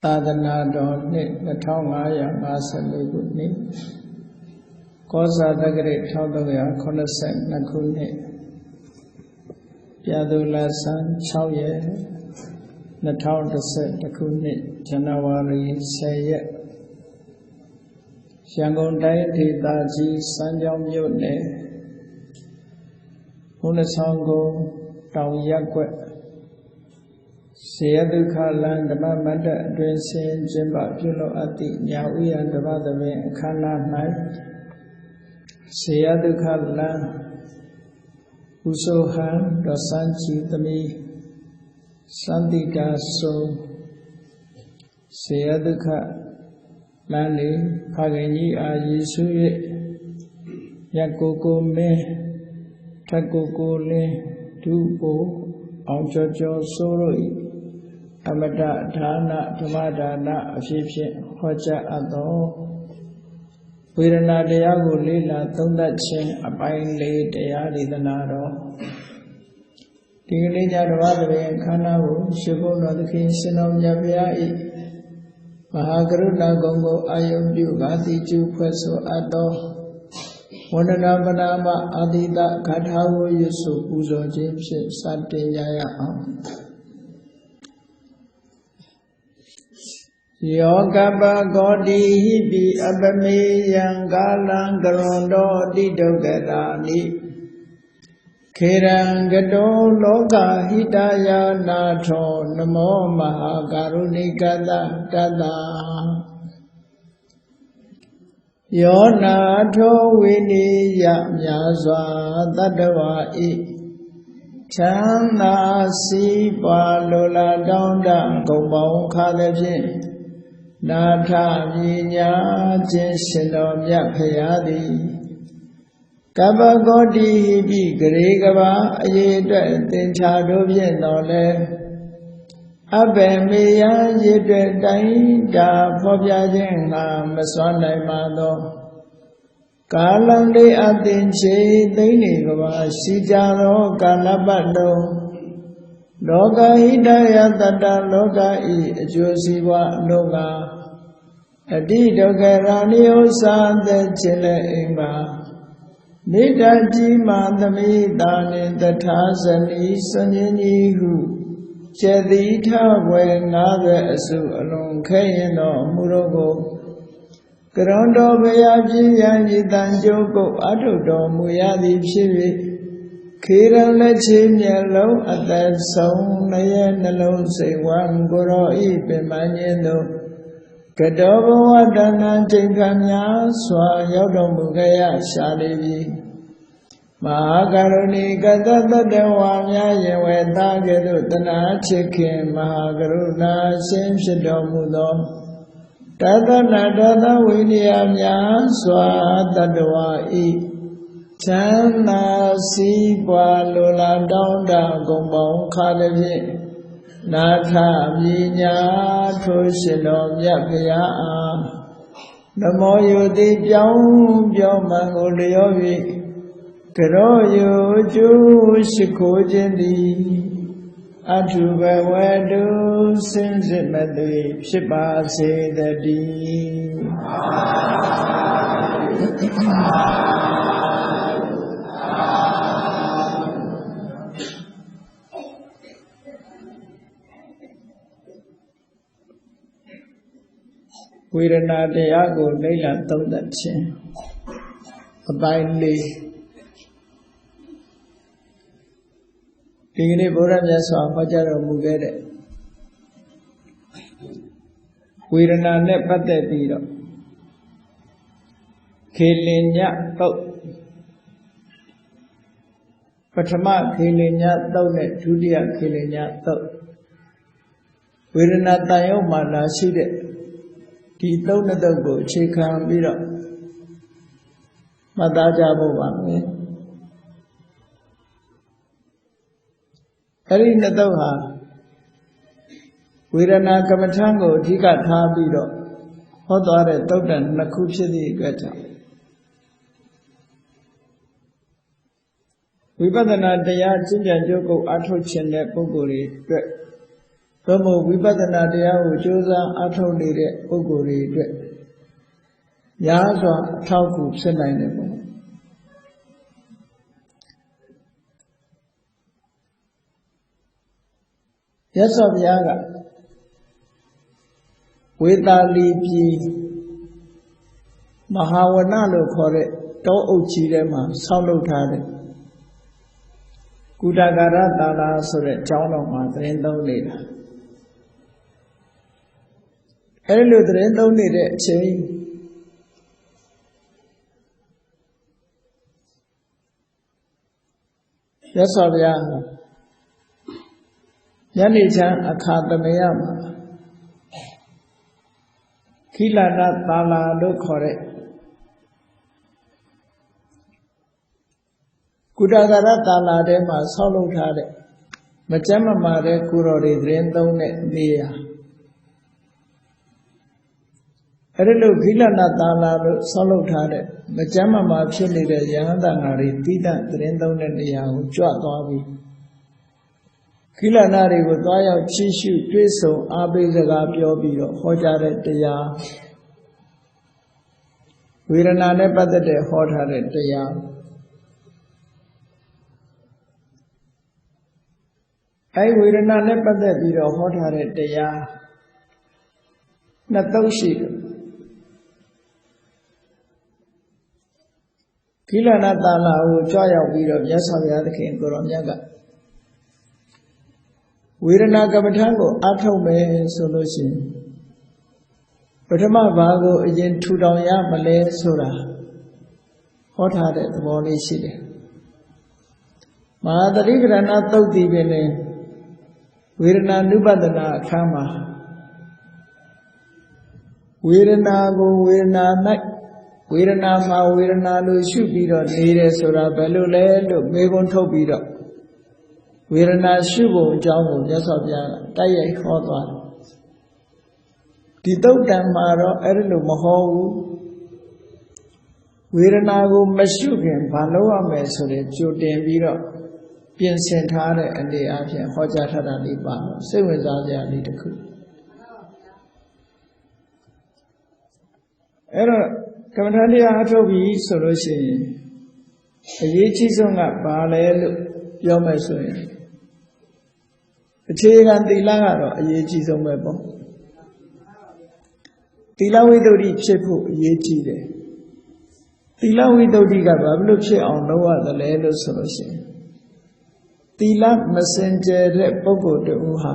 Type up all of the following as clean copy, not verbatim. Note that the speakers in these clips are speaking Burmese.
သာသနာတော်နှစ်2554ခုနှစ်ကောဇာတက္ကရာ1382ခုနှစ်ပြာသူလဆန်း6ရက်2011ခုနှစ်ဇန်နဝါရီ10ရက်ရန်ကုန်တိုင်းဒေသကြီးစမ်းချောင်းမြို့နယ်ဘုန်းတော်ဆောင်ကုန်းတောင်ရပ်ကွက်စေယဒုက္ခလမ်းဓမ္မမန္တအတွင်းဆင်းကျင်းပပြုလုပ်အပ်သည့်ညာဥယျာဉ်ဓမ္မသဘင်အခမ်းအနား၌စေယဒုက္ခလမ်းဥဆိုဟံတော်စန်းကြည်သမီးစန္တိတာဆုံစေယဒုက္ခလမ်းလေဖခင်ကြီးအားယေရှု၍မြတ်ကိုကိုမင်းထက်ကိုကိုလင်းဒုပိုအောင်ကျော်ကျော်စိုးတို့၏အမတဒါနဓမ္မဒါနအဖြစ်ဖြင့်ဟောကြားအပ်သောဝေဒနာတရားကိုလေ့လာသုံးသပ်ခြင်းအပိုင်းလေးတရားဒေသနာတော်ဒီကနေ့ညဓမ္မသဘင်ခန္ဓာကိုရှင်ဘုန်းတော်သခင်ရှင်တော်မြတ်ဗျာ၏မဟာကရုဏာဂုဏ်ကိုအာယုပြုကာတိကျူဖွဲ့ဆိုအပ်သောဝန္ဒနာပနာမအာတိတဂါထာကိုရွတ်ဆိုပူဇော်ခြင်းဖြင့်စတင်ရအောင်ယောကပဂောတိဟိပိအပမေယံကာလံကရွန်တောတိဒုက္ခရာနိခေရံကတောလောကဟိတယာနာထောနမောမဟာကရုဏိကတတတယောနာထောဝိနိယမြာစွာတတ္တဝါဤချမ်းသာစီးပွားလိုလားတောင်းတဂုဏ်ပေါင်းခါသဖြင့်နာထမြညာခြင်းရှင်တော်မြတ်ဖရာသည်ကပ္ပဂောတိဟိပိဂရေကဘာအရေးအတွက်သင်္ချာတို့ဖြင့်တော်လဲအဘယ်မေယံရေအတွက်တိုင်းတာဖော်ပြခြင်းငါမစွမ်းနိုင်ပါသောကာလံလေးအသင်ချေသိမ့်နေကဘာရှိကြသောကာလပတ်လုံးလောကဟိတယတတလောကဤအကျိုးစီးပွားအလုံးကအတိဒုက္ခရာနိဥ္စာသက်ခြင်းလည်းအိမ်ပါနိတ္တကြီးမာသမိတာနှင့်တထာဇနီစွန်ခြင်းကြီးဟုကျေတိထဝေ90အစုအလုံးခဲရင်တော်မူတော့ကိုကရွန်တော်ဘုရားပြည့်ရန်ဤတန်ကြိုးကိုအထုတော်မူရသည်ဖြစ်၍ခေရန်လက်ချေမျက်လုံးအသက်ဆုံးနှရဲ့နှလုံးစိတ်ဝမ်းကိုယ်တော်ဤပင်မညင်းသို့ကတောဘဝတဏ္ဍချိန်ခါများစွာရောက်တော်မူခဲ့ရရှာလေပြီမဟာကရုဏီကတတတဝါများရင်ဝေသားကဲ့သို့တနာချစ်ခင်မဟာကရုဏာရှင်ဖြစ်တော်မူသောတသနာတသဝိနည်းများစွာတတဝါဤချမ်းသာစီးပွားလိုလားတောင်းတဂုဏ်ပေါင်းခါသဖြင့်နာထမြညာထိုရှင်တော်မြတ်ဖရာအားနမောယုတိပြောင်းမှန်ကိုလျော၍ကရောယုကျိုးရှိခိုးခြင်းသည်အထုဘဝတုစင်စစ်မသွေဖြစ်ပါစေတည်းဝေဒနာတရားကိုလေ့လာသုံးသပ်ခြင်းအပိုင်းလေးဒီကနေ့ဘုရားမြတ်စွာဟောကြားတော်မူခဲ့တဲ့ဝေဒနာနဲ့ပတ်သက်ပြီးတော့ခေလင်ညသုတ်ပထမခေလင်ညသုတ်နဲ့ဒုတိယခေလင်ညသုတ်ဝေဒနာတန်ရုပ်မှာလာရှိတဲ့ဒီသုတ်နှစ်သုတ်ကိုအခြေခံပြီးတော့မှတ်သားကြဖို့ပါမယ်အဲ့ဒီနှစ်သုတ်ဟာဝေဒနာကမ္မထံကိုအဓိကထားပြီးတော့ဟောသွားတဲ့သုတ်တန်နှစ်ခုဖြစ်သည့်အတွက်ကြောင့်ဝိပဿနာတရားကျင့်ကြံကြိုးကိုအထောက်ခြင်းတဲ့ပုဂ္ဂိုလ်တွေအတွက် သို့မဟုတ်ဝိပဿနာတရားကိုကြိုးစားအားထုတ်နေတဲ့ပုဂ္ဂိုလ်တွေအတွက်များစွာအထောက်အကူဖြစ်နိုင်တယ်ပေါ့ရသော်ဘုရားကဝေသာလီပြည်မဟာဝနလို့ခေါ်တဲ့တောအုပ်ကြီးထဲမှာဆောက်လုပ်ထားတဲ့ကုတကာရတာလာဆိုတဲ့ကျောင်းတော်မှာသတင်းသုံးနေတာအဲဒီလိုသတင်းသုံးနေတဲ့အချိန်ရသော်ဘုရားညနေချမ်းအခါသမယမှာခိလနာတာလာလို့ခေါ်တဲ့ကုတကာရတာလာထဲမှာဆောက်လုပ်ထားတဲ့မကျမ်းမမာတဲ့ကိုတော်တွေသတင်းသုံးတဲ့နေရာအဲ့ဒီလိုခိလနာတာလာလို့ဆောက်လုပ်ထားတဲ့မကျမ်းမမာဖြစ်နေတဲ့ယဟန်တန်ဃာတွေတိတသတင်းသုံးတဲ့နေရာကိုကြွသွားပြီးခိလနာတွေကိုသွားရောက်ချီးရှုတွေ့ဆုံအားပေးစကားပြောပြီးတော့ဟောကြားတဲ့တရားဝေဒနာနဲ့ပတ်သက်တဲ့ဟောထားတဲ့တရားအဲဝေဒနာနဲ့ပတ်သက်ပြီးတော့ဟောထားတဲ့တရားနှစ်သုတ်ရှိတယ်ခိလနာတာလာကိုကြွရောက်ပြီးတော့မြတ်စွာဘုရားသခင်ကိုရောမြတ်ကဝေဒနာကမ္မထံကိုအားထုတ်မယ်ဆိုလို့ရှိရင်ပထမဘာကိုအရင်ထူထောင်ရမလဲဆိုတာဟောထားတဲ့သဘောလေးရှိတယ်မဟာသတိပဋ္ဌာန်သုတ်တည်ပင်နဲ့ဝေဒနာနုပဒနာအခန်းမှာဝေဒနာကိုဝေဒနာ၌ဝေဒနာမှာဝေဒနာလို့ရှုပြီးတော့နေတယ်ဆိုတာဘယ်လိုလဲလို့မေးခွန်းထုတ်ပြီးတော့ဝေဒနာရှုပုံအကြောင်းကိုမြတ်စွာဘုရားကတိုက်ရိုက်ဟောသွားတယ်ဒီသုတ်တံမှာတော့အဲ့လိုမဟောဘူးဝေဒနာကိုမရှုခင်ဘာလုပ်ရမလဲဆိုတဲ့ကြိုတင်ပြီးတော့ပြင်ဆင်ထားတဲ့အနေအချင်းဟောကြားထားတာလေးပါတော့စိတ်ဝင်စားစရာလေးတစ်ခုအဲ့တော့ကမ္မထာတရားအထုတ်ပြီးဆိုလို့ရှိရင်အရေးကြီးဆုံးကဘာလဲလို့ပြောမယ်ဆိုရင်အခြေခံသီလကတော့အရေးကြီးဆုံးပဲပေါ့သီလဝိတ္တုဖြစ်ဖို့အရေးကြီးတယ်သီလဝိတ္တုကဘာလို့ဖြစ်အောင်လုပ်ရသလဲလို့ဆိုလို့ရှိရင်သီလမစင်ကြယ်တဲ့ပုဂ္ဂိုလ်တူဟာ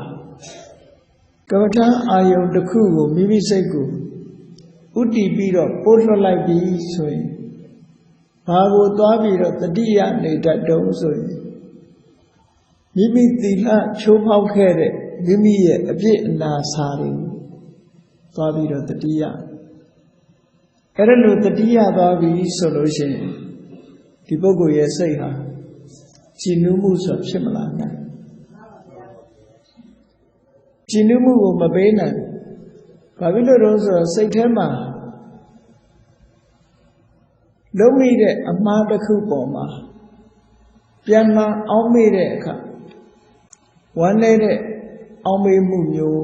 ကမ္မထာအာယုန်တစ်ခုကိုမိမိစိတ်ကိုဥတည်ပြီးတော့ပို့လွှတ်လိုက်ပြီးဆိုရင်ဘာကိုသွားပြီးတော့တတိယနေတတ်တုံးဆိုရင်မိမိသီလချိုးဖောက်ခဲ့တဲ့မိမိရဲ့အပြစ်အနာစာတွေသွားပြီးတော့တတိယအဲ့ဒါလို့တတိယသွားပြီးဆိုလို့ရှိရင်ဒီပုဂ္ဂိုလ်ရဲ့စိတ်ဟာကြည်နူးမှုဆိုဖြစ်မလာနိုင်ကြည်နူးမှုကိုမပေးနိုင်ဘာဖြစ်လို့လဲဆိုတော့စိတ်ထဲမှာလုံးမိတဲ့အမှားတစ်ခုပေါ်မှာပြန်လာအောင်းမိတဲ့အခါဝမ်းနေတဲ့အောင်းမိမှုမျိုး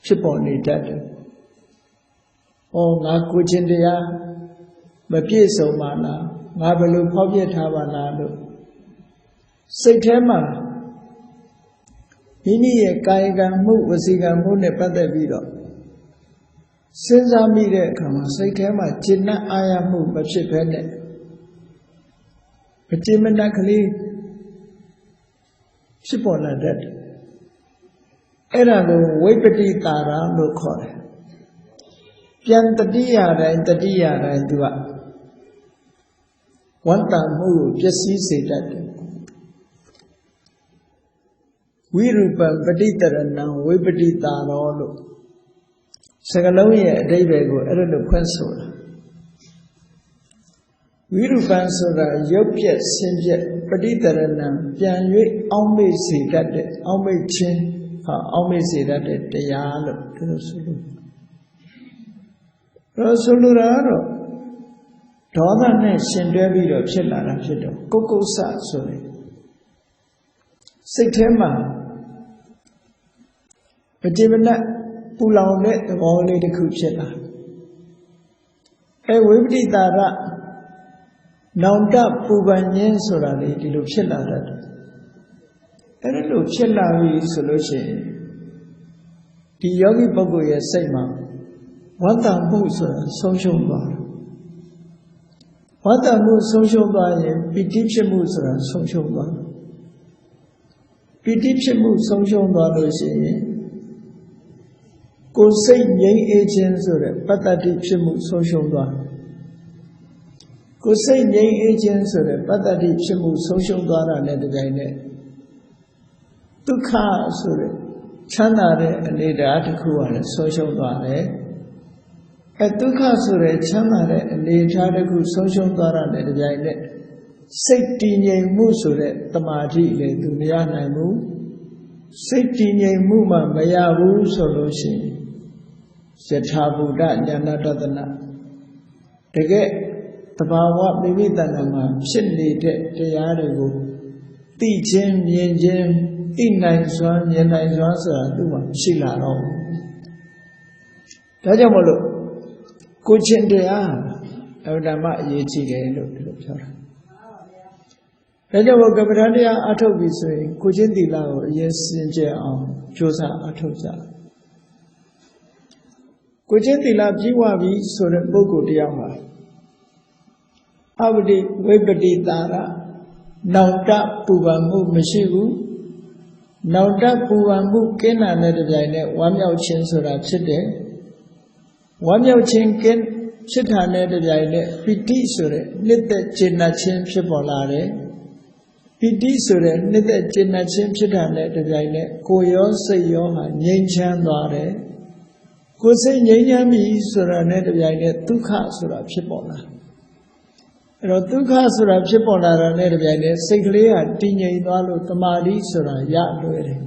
ဖြစ်ပေါ်နေတတ်တယ်။ဩငါကိုချင်းတရားမပြည့်စုံပါလားငါဘယ်လိုဖောက်ပြထားပါလားလို့စိတ်ထဲမှာမိမိရဲ့ကာယကံမှုဝစီကံမှုနဲ့ပတ်သက်ပြီးတော့စဉ်းစားမိတဲ့အခါမှာစိတ်ထဲမှာจิตနဲ့အာရမှုမဖြစ်ဘဲနဲ့မจิตမနက်ကလေးဖြစ်ပေါ်လာတတ်တယ်အဲ့ဒါကိုဝိပတိတာရလို့ခေါ်တယ်ပြန်တတိယတိုင်းသူကဝတ္တမှုကိုပျက်စီးစေတတ်တယ်ဝိရူပံပဋိတရဏံဝိပတိတာရောလို့စကားလုံးရဲ့အဓိပ္ပာယ်ကိုအဲ့လိုဖွင့်ဆိုတာဝိရူပံဆိုတာရုပ်ပြက်ဆင်းပြက်ပဋိတရဏံပြန်၍အောင်းမေ့စေတတ်တဲ့အောင်းမေ့ခြင်းဟာအောင်းမေ့စေတတ်တဲ့တရားလို့ဒီလိုဆိုလို့ဆိုလိုတာကတော့ဒေါသနဲ့ရှင်တွဲပြီးတော့ဖြစ်လာတာဖြစ်တော့ကုက္ကုဆဆိုတယ်စိတ်ထဲမှာ Vijivana Pulaunet the Wally the Kuchela. A Wibditara Nanda Pubanyan Sorali, the Luchella. And a Luchella solution. The Yogi Bogoya Sema. One time moves social bar. One time moves social bar, Pitipsha moves social bar. Pitipsha moves social bar. Go say young agents or Patati moves social bar. Go say young agents or Patati moves social bar and the Gaine. Two cars or Chanare and the article on social bar. A Duka Sure, Chanare, and the Chadaku social dara and the Janet. 16 year Musure, Tamati, Duniana Mu. 16 year Muma, Mayavu solution. Jetabuda, Yanatadana. To get the Bawa Bivitanama, Shindy, the Yadago. Teaching, Yen, in 9 swan, Yen 9 swans, Duma, Shila. Tajamolo. Kuchindia, Avdama Yichi, look. Tajawakabradia Atobiso, Kuchindila, yes, Sinja, Josa Atosa. Kuchindila Jiwabi, so the Bogo Diama. Avdi Webadi Dara, Nauta Puvamu Meshigu, Nauta Puvamu Kena Nedajane, one yao chinsura chide. One yao chinkin, chitane the jane, piti sure, knit the chinna chin chipolare, piti sure, knit the chinna chin chitane the jane, koyo say yoha, yin chan dare, go say yami sura net the jane, tukha sura chipola. Tukha sura chipola net the jane, siglia, tinye dalo, tamari sura, yat.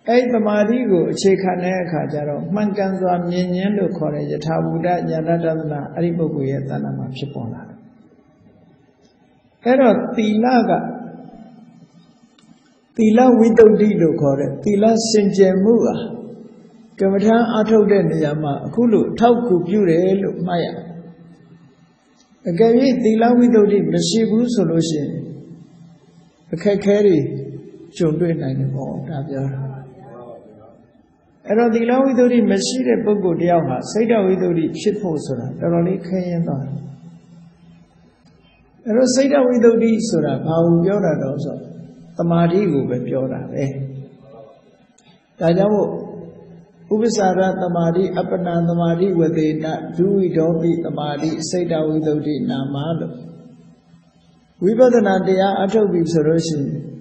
Eight the Marigo, Chekaneka Jaro, Mankanza, Minyendo Kore, Yatabuda, Yanadana, Ariboguya, Tanama Chipona. Ero Tilaga Tila Widow Dido Kore, Tila Sinjemua, Kamata Ato Deniyama, Kulu, Tauku, Pure, Maya. Again, Tila Widow Di, the Shibu solution. The Kakari, Children, and all, Tabia. And the Lawidori Machine Bogo Diama, Sada Widori, Chiposura, the Roli Kayana. And Sada Widori Sura, how Yora does the Marigo Bepura, Tajamo Ubisara, the Mari, Apana, the Mari, where they not do we don't beat the Mari, Sada Widori Namado. We better not the Atobi solution.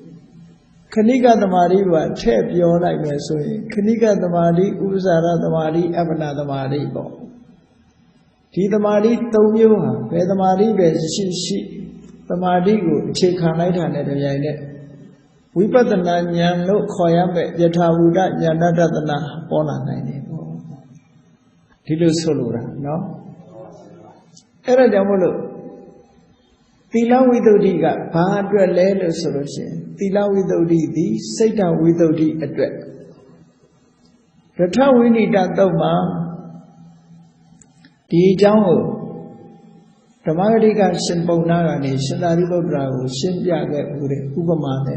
Kaniga the Mari were tap your like me so Kaniga the Mari, Uzara the Mari, Abana the Mari bo. Ti the Mari told you, where the Mari bears she, the Mari go, check her night and at the Yanet. We put the Nanyam no Koyambe, Yatavuda, Yanadana, Bona Nine. Tilu Solura, no? Era Jamolo. Tila Widodiga, Padra Lelo solution. Tila Widodi, Satan Widodi address. The town we need that doma. The Jango. The Marika Shinponaga Nation, Aribo Bravo, Shinjaga, Ubamane.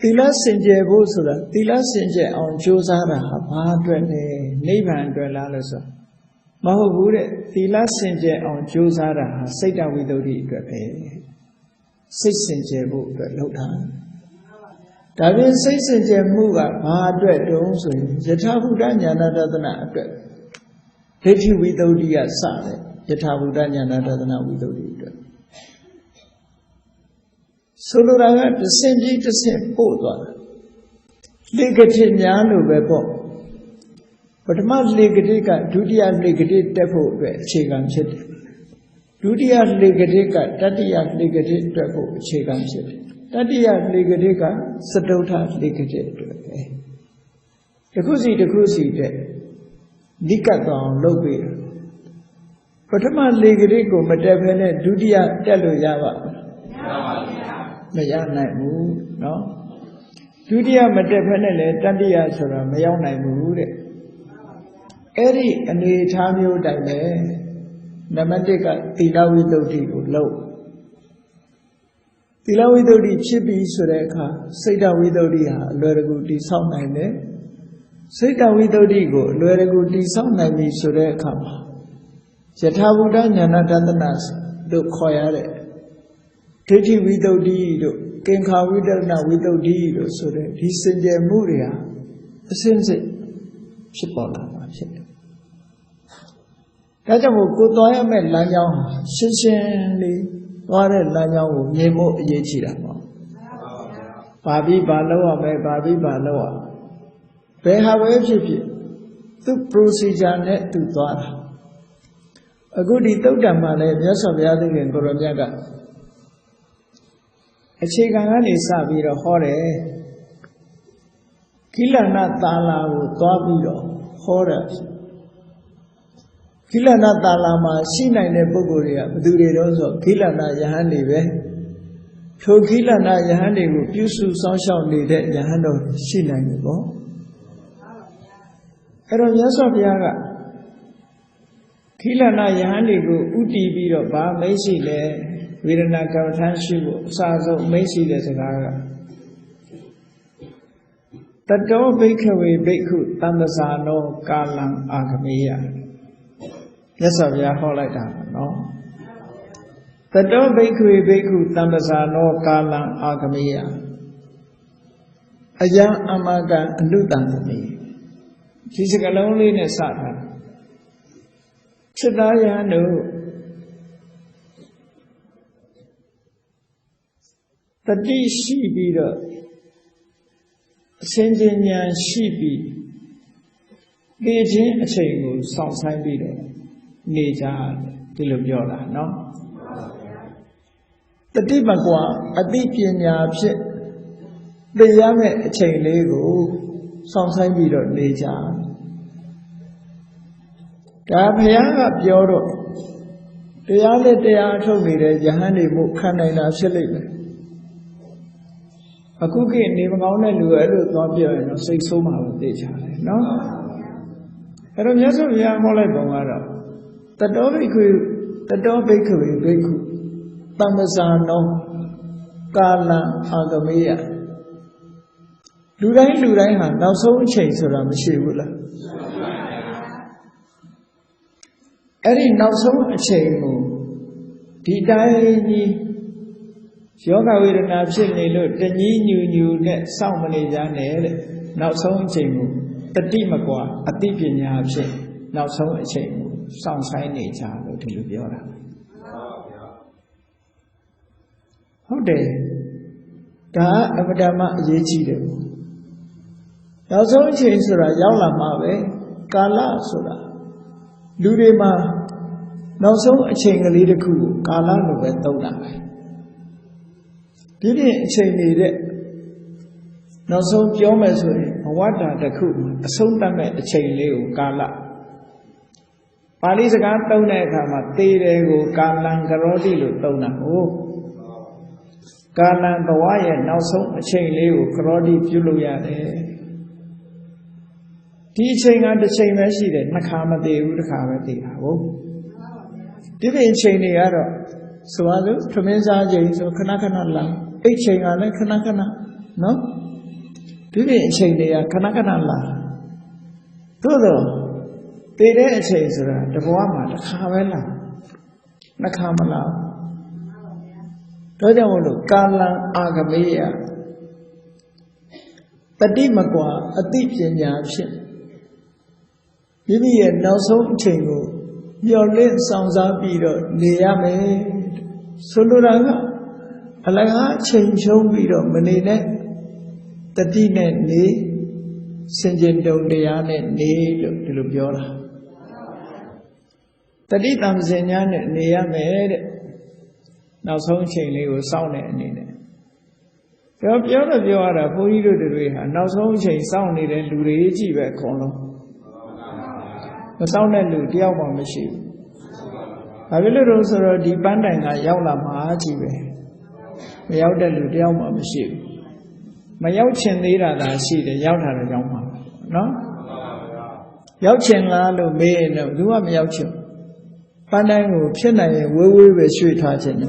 Tila Sinje Bosura, Tila Sinje on Josara, Padra Nevan Drelalosa. Mahovure, Tila Sinje on Josara, Satan Widodi, Six Sinje book, Lota. Davin Six Sinje Muga, Padre, also, Yatabudan Yanadana. Petty Widodia Sade, Yatabudan Yanadana Widodia. Soluraga, the Sinji to Saint Poda. Ligatin Yanu Bebo. But much legatica, Dudia legated depot, Chegam City. Dudia legatica, Tatia legated depot, Chegam City. Tatia legatica, Satota legated. The Kusi, Dikaton, Lobe. But a man legatico, Matavene, Dudia, Telo Yava. Mayana, no? Dudia Matepene, Tandia Sura, Mayona Mude. Eri and the Tamio Dime, Namatica, Tilawi Doti, low. Tilawi Doti, Chibi Sureka, Seda Widodia, Luraguti Soundine, Seda Widodigo, Luraguti Soundine Sureka. Jatabuda Yanatananas, do Koyare. Titi Widodi. Kenka Widana without deed, so that he sent their Muria, the sense Chipola. Katamu Kutoya met Lanyao, Shishenly, or Lanyao, Nemo Yechira. Babi Baloa, may Babi Baloa. They have a to procedure net to Dora. A good Itogamale, yes of the other in Gorojaga. A chicken is a bit of horror. Killa Natala would Tobido, horrors. Killa Natalama, Sina in the Bogoria, do it also, Killa na Yahandi, to Killa na Yahandi would use to sunshine needed Yahando, Sina in the book. Eroyas of Yaga Killa na Yahandi go Uti Bido, Ba Macy. Virana Kavatanshi, Sazo, Macy, there's a gaga. The door bakery, Baku, Tandasano, Galang, Akamia. Yes, of Yahoo like that, no? The door bakery, Baku, Tandasano, Galang, Akamia. A young Amaga, Ludan. She's a loneliness at her. Chidaya no. The D she be the Senjanian she be Beijing a chain Southside be the Naja Tilubiola, no? The Dimagua, a deep in Yapshit, the Yame a chain lego, Southside be the Naja. Gabhaya Bioro, the other day I told me that Jahani Mukana Shilling. A cookie in Nivana Luelu, not your say so much, no? I don't just have young Molly Bongara. The door bakery, Baku, Tamasano, Gala, Agamia. Do they have now so chase around the Shivula? Eddie now so a chain. Did I? Yoga with an absolutely look, the new net, so many Jane, now so a chain, the Dimagua, a deep in Yapshin, now so a chain, sounds high nature to Lubiora. How day? Da Abadama Yechi. Now so a chain, Sura, Yala Mave, Kala Sura, Ludema, now so a chain a little cool, Kala Nubetona. Did it say me that? Now so Jomas, what are the cool? A soon time at the chain leo, Gala. Palis a gun down at Kama, Tero, Galan, Garodi, Dona. Oh, Galan, the wire, now so a chain leo, Garodi, Julia. Teaching at the same as she did, Nakama de Udakama. Oh, did it chain the other? So I look to Mesa James or Kanakana. Chain on a Kanakana, no? Did it chain the Kanakana la? Todo. They did say the Boama, the Kamala, Nakamala. Todo Gala Agamia. The Dimagua, a deep in Yapshin. Give me a no so tingle. Your lid sounds up either, Niame, Soluraga. Alaga change home video, Manine, the Dine Ne, Senjendo Diane Ne, Lubiola. The Ditam Zenyan Nea made now so chain was sound in it. The other view are a poet to the now so chain sounded and do the Eji back on. The sound and do the album machine. I will also depend on a Yaula Mahachi. Without the Ludiama machine. mà giáo trình đi là xì để giáo thà là giáo mà nó giáo trình là đồ mê nó đúng không giáo trình ban nay ngủ phía này vui về suy thoái trình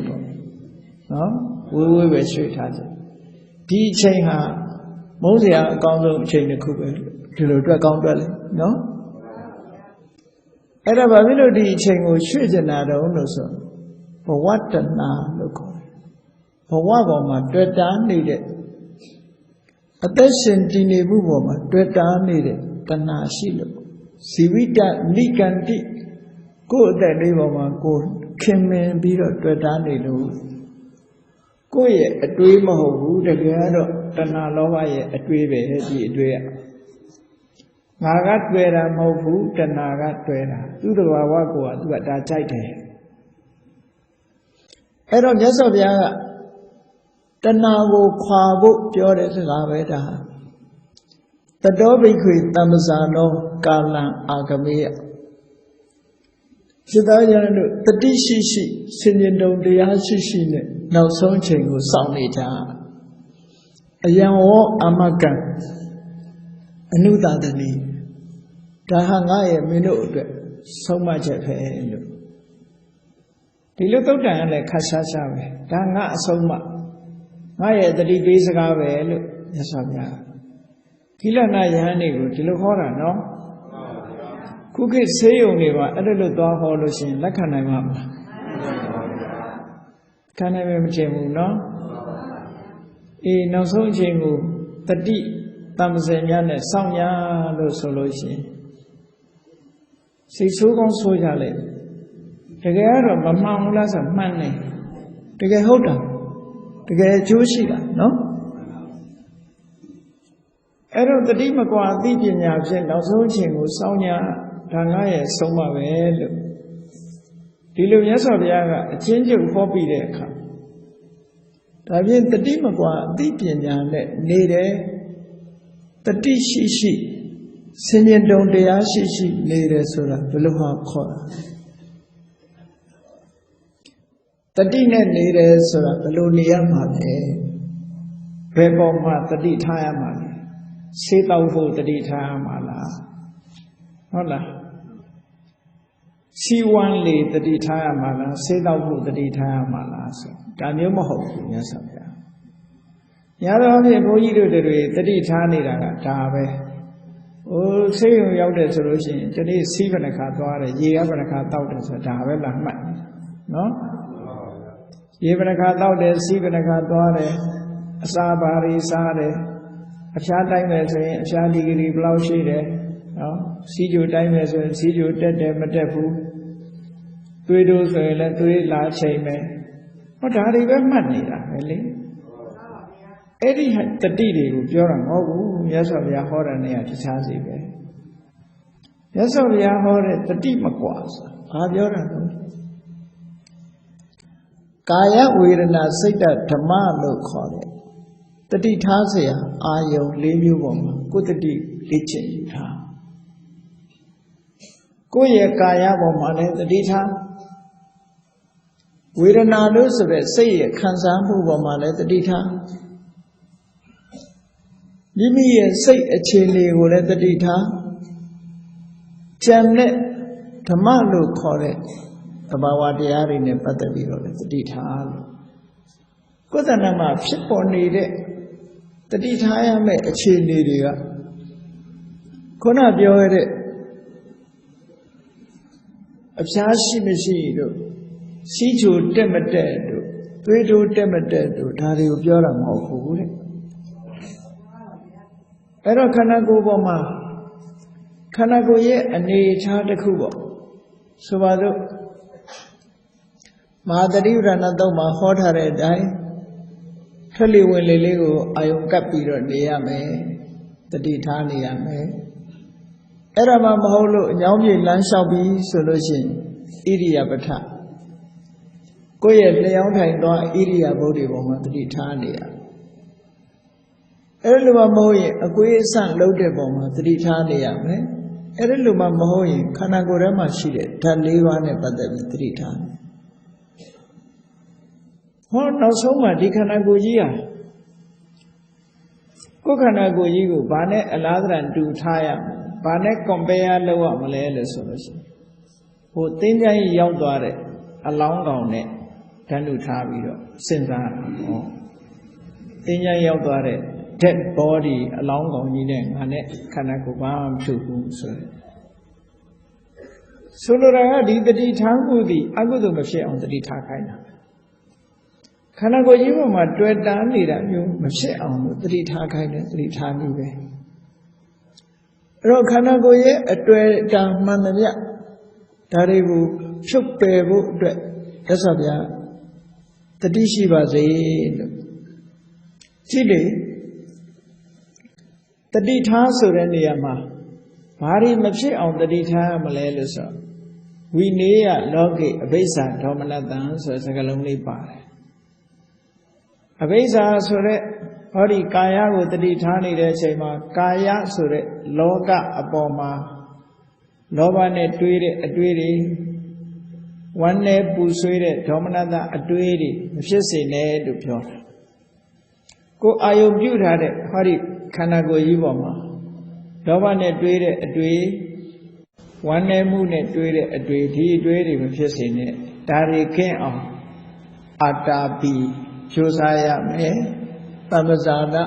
nó vui về suy thoái trình đi trình hà mỗi gì con rồi trình được không vậy thì rồi cho con rồi nóအဲ့ဒါဘာဖြစ်လို့ဒီအချိန်ကိုရွှေ့ကျင်တာတော့လို့ဆိုဘဝတဏလို့ခေါ်တယ်ဘဝပေါ်မှာတွေ့တာနေတဲ့အသက်ရှင်တည်နေမှုပေါ်မှာတွေ့တာနေတဲ့တဏှာရှိလို့ဇီဝိတနိကန္တိကိုယ်အသက်လေးပေါ်မှာကိုခင်မင်ပြီးတော့တွေ့တာနေလို့ကိုယ့်ရဲ့အတွေးမဟုတ်ဘူးတကယ်တော့တဏှာလောဘရဲ့အတွေးပဲဒီအတွေးကငါကတွေ့တာမဟုတ်ဘူးတဏှာကတွေ့တာသူ့တဘာဝကိုကသူကဒါကြိုက်တယ်အဲ့တော့မြတ်စွာဘုရားကတဏှာကိုခွာဖို့ပြောတဲ့စကားပဲဒါတတောဘိက္ခွေတမ္ပဇာနောကာလံအာဂမေယစိတ္တရဏတို့တတိရှိရှိဆင်ញင်တုံတရားရှိရှိနဲ့နောက်ဆုံးချိန်ကိုစောင့်နေကြအယံဝောအာမကံအနုတတတိဒါဟာငါရဲ့မင်းတို့အတွက်ဆုံးမချက်ပဲလို့ဒီလိုသုတ်တန်ကလည်းခါရှားရှားပဲဒါငါအဆုံးမငါရဲ့တတိပေးစကားပဲလို့မြတ်စွာဘုရားကိလနာယဟန်တွေကိုဒီလိုဟောတာနော်ခုခေတ်ဆေးရုံတွေပါအဲ့လိုသွားဟောလို့ရှိရင်လက်ခံနိုင်မှာမလားခံနိုင်မယ်မထင်ဘူးနော်အေးနောက်ဆုံးအချိန်ကိုတတိတမ္ပဇေများနဲ့စောင့်ရလို့ဆိုလို့ရှိရင်စိတ်ဆိုးကောင်းဆိုးကြလေတကယ်ကတော့မမှန်ဘူးလားဆိုမှန်တယ်တကယ်ဟုတ်တာတကယ်အကျိုးရှိတာနော်အဲ့တော့တတိမကွာအသိပညာဖြင့်နောက်ဆုံးအချိန်ကိုစောင့်ရဒါငါရဲ့ဆုံးမပဲလို့ဒီလိုမြတ်စွာဘုရားကအချင်းချင်းဟောပြီးတဲ့အခါဒါဖြင့်တတိမကွာအသိပညာနဲ့နေတယ်တတိရှိရှိဆင်ញင်တုံတရားရှိရှိနေတယ်ဆိုတာဘယ်လိုဟာခေါ်တာတတိနဲ့နေတယ်ဆိုတာဘယ်လိုနေရမှာလဲဘယ်ပေါ်မှာတတိထားရမှာလဲဆေးတောက်ဖို့တတိထားရမှာလားဟုတ်လားစီဝမ်းလေတတိထားရမှာလားဆေးတောက်ဖို့တတိထားရမှာလားဆိုဒါမျိုးမဟုတ်ဘူးမြတ်စွာဘုရားညာတော့ဖြင့်ဘုန်းကြီးတို့တွေတတိထားနေတာကဒါပဲဟိုဆေးရုံရောက်တယ်ဆိုလို့ရှိရင်ဒီနေ့စီးဘယ်နှခါသွားတယ်ရေကဘယ်နှခါတောက်တယ်ဆိုတာဒါပဲလားမှတ်နော်ရေဘယ်နှခါတောက်တယ်စီးဘယ်နှခါသွားတယ်အစာဘာတွေစားတယ်အဖျားတိုင်းမယ်ဆိုရင်အဖျားဒီဂရီဘယ်လောက်ရှိတယ်နော်စီးကြိုတိုင်းမယ်ဆိုရင်စီးကြိုတက်တယ်မတက်ဘူးသွေးတို့ဆိုရင်လည်းသွေးလာချိန်မယ်ဟောဒါတွေပဲမှတ်နေတာပဲလေအဲ့ဒီတတိတွေကိုပြောတာမဟုတ်ဘူးမြတ်စွာဘုရားဟောတဲ့နေရာတခြားစီပဲမြတ်စွာဘုရားဟောတဲ့တတိမကွာဆိုတာဘာပြောတာလဲကာယဝေဒနာစိတ်ဓမ္မလို့ခေါ်တယ်တတိထားเสียအာယုံ၄မျိုးပေါ်မှာကိုယ်တတိလေ့ကျင့်ယူထားကိုယ့်ရဲ့ကာယပေါ်မှာလည်းတတိထားဝေဒနာလို့ဆိုတဲ့စိတ်ရဲ့ခံစားမှုပေါ်မှာလည်းတတိထားမိမိရဲ့စိတ်အခြေအနေကိုလည်းတတိထားကြံတဲ့ဓမ္မလို့ခေါ်တဲ့သဘာဝတရားတွေနဲ့ပတ်သက်ပြီးတော့လည်းတတိထားလို့ကိုယ်တဏ္ဍာမှာဖြစ်ပေါ်နေတဲ့တတိထားရမယ့်အခြေအနေတွေကခုနပြောရတဲ့အဖျားရှိမရှိတို့စီးချိုတက်မတက်တို့သွေးတိုးတက်မတက်တို့ဒါတွေကိုပြောတာမဟုတ်ဘူးတဲ့အဲ့တော့ခန္ဓာကိုယ်ပေါ်မှာခန္ဓာကိုယ်ရဲ့အနေအထားတစ်ခုပေါ့ဆိုပါစို့မဟာသတိပဋ္ဌာန်သုံးမှာဟောထားတဲ့အတိုင်းထွက်လေဝင်လေလေးကိုအာယုံကပ်ပြီးတော့နေရမယ်တတိထားနေရမယ်အဲ့ဒါမှမဟုတ်လို့အညောင်းပြေလမ်းလျှောက်ပြီးဆိုလို့ရှိရင်ဣရိယာပထကိုယ့်ရဲ့လျှောင်းထိုင်သွားဣရိယာပုဒ်တွေပေါ်မှာတတိထားနေရအဲ့လိုမှမဟုတ်ရင်အကွေးအဆန့်လုံးတဲ့ပုံမှာသတိထားနေရမယ်အဲ့လိုမှမဟုတ်ရင်ခန္ဓာကိုယ်ထဲမှာရှိတဲ့ဓာတ်၄ပါးနဲ့ပတ်သက်ပြီးသတိထားတယ်ဟောနောက်ဆုံးမှဒီခန္ဓာကိုယ်ကြီးဟာ ကိုယ်ခန္ဓာကိုယ်ကြီးကိုဘာနဲ့အလားတန်တူထားရဘာနဲ့ compare လုပ်ရမလဲလို့ဆိုလို့ရှိရင်ဟိုသင်္ချိုင်းရောက်သွားတဲ့အလောင်းကောင်နဲ့ဓာတ်နုထားပြီးတော့စဉ်းစားတာဟောသင်္ချိုင်းရောက်သွားတဲ့ dead body အလောင်းကောင်ကြီးနဲ့ငါနဲ့ခန္ဓာကိုယ်ဘာမှမဖြစ်ဘူးဆိုလိုတာကဒီတတိထားမှုသည်အကုသိုလ်မဖြစ်အောင်တတိထားခိုင်းတာခန္ဓာကိုယ်ကြီးပေါ်မှာတွေ့တာနေတာမျိုးမဖြစ်အောင်လို့တတိထားခိုင်းတယ်တတိထားနည်းပဲအဲ့တော့ခန္ဓာကိုယ်ရဲ့အတွေ့အတာမှန်သမျှဒါတွေကိုဖြုတ်ပယ်ဖို့အတွက်ရသော်ဗျာတတိရှိပါစေလို့ကြည့်လေတတိထားဆိုတဲ့နေရာမှာဘာတွေမဖြစ်အောင်တတိထားရမလဲလို့ဆိုဝိနည်းလောကိအဘိဇ္ဇာဒေါမနတံဆိုတဲ့စကားလုံးလေးပါတယ်အဘိဇ္ဇာဆိုတဲ့ဟောဒီကာယကိုတတိထားနေတဲ့အချိန်မှာကာယဆိုတဲ့လောကအပေါ်မှာလောဘနဲ့တွေးတဲ့အတွေးတွေဝမ်းနဲ့ပူဆွေးတဲ့ဒေါမနတအတွေးတွေမဖြစ်စေနဲ့လို့ပြောတာကိုအာယုံပြုထားတဲ့ဟောဒီခန္ဓာကိုယ်ကြီးပေါ်မှာလောဘနဲ့တွေးတဲ့အတွေးဝမ်းနဲ့မှုနဲ့တွေးတဲ့အတွေးဒီအတွေးတွေမဖြစ်စေနဲ့ဒါတွေကင်းအောင်အာတာပိကြိုးစားရမယ်တမ္ပဇာနာ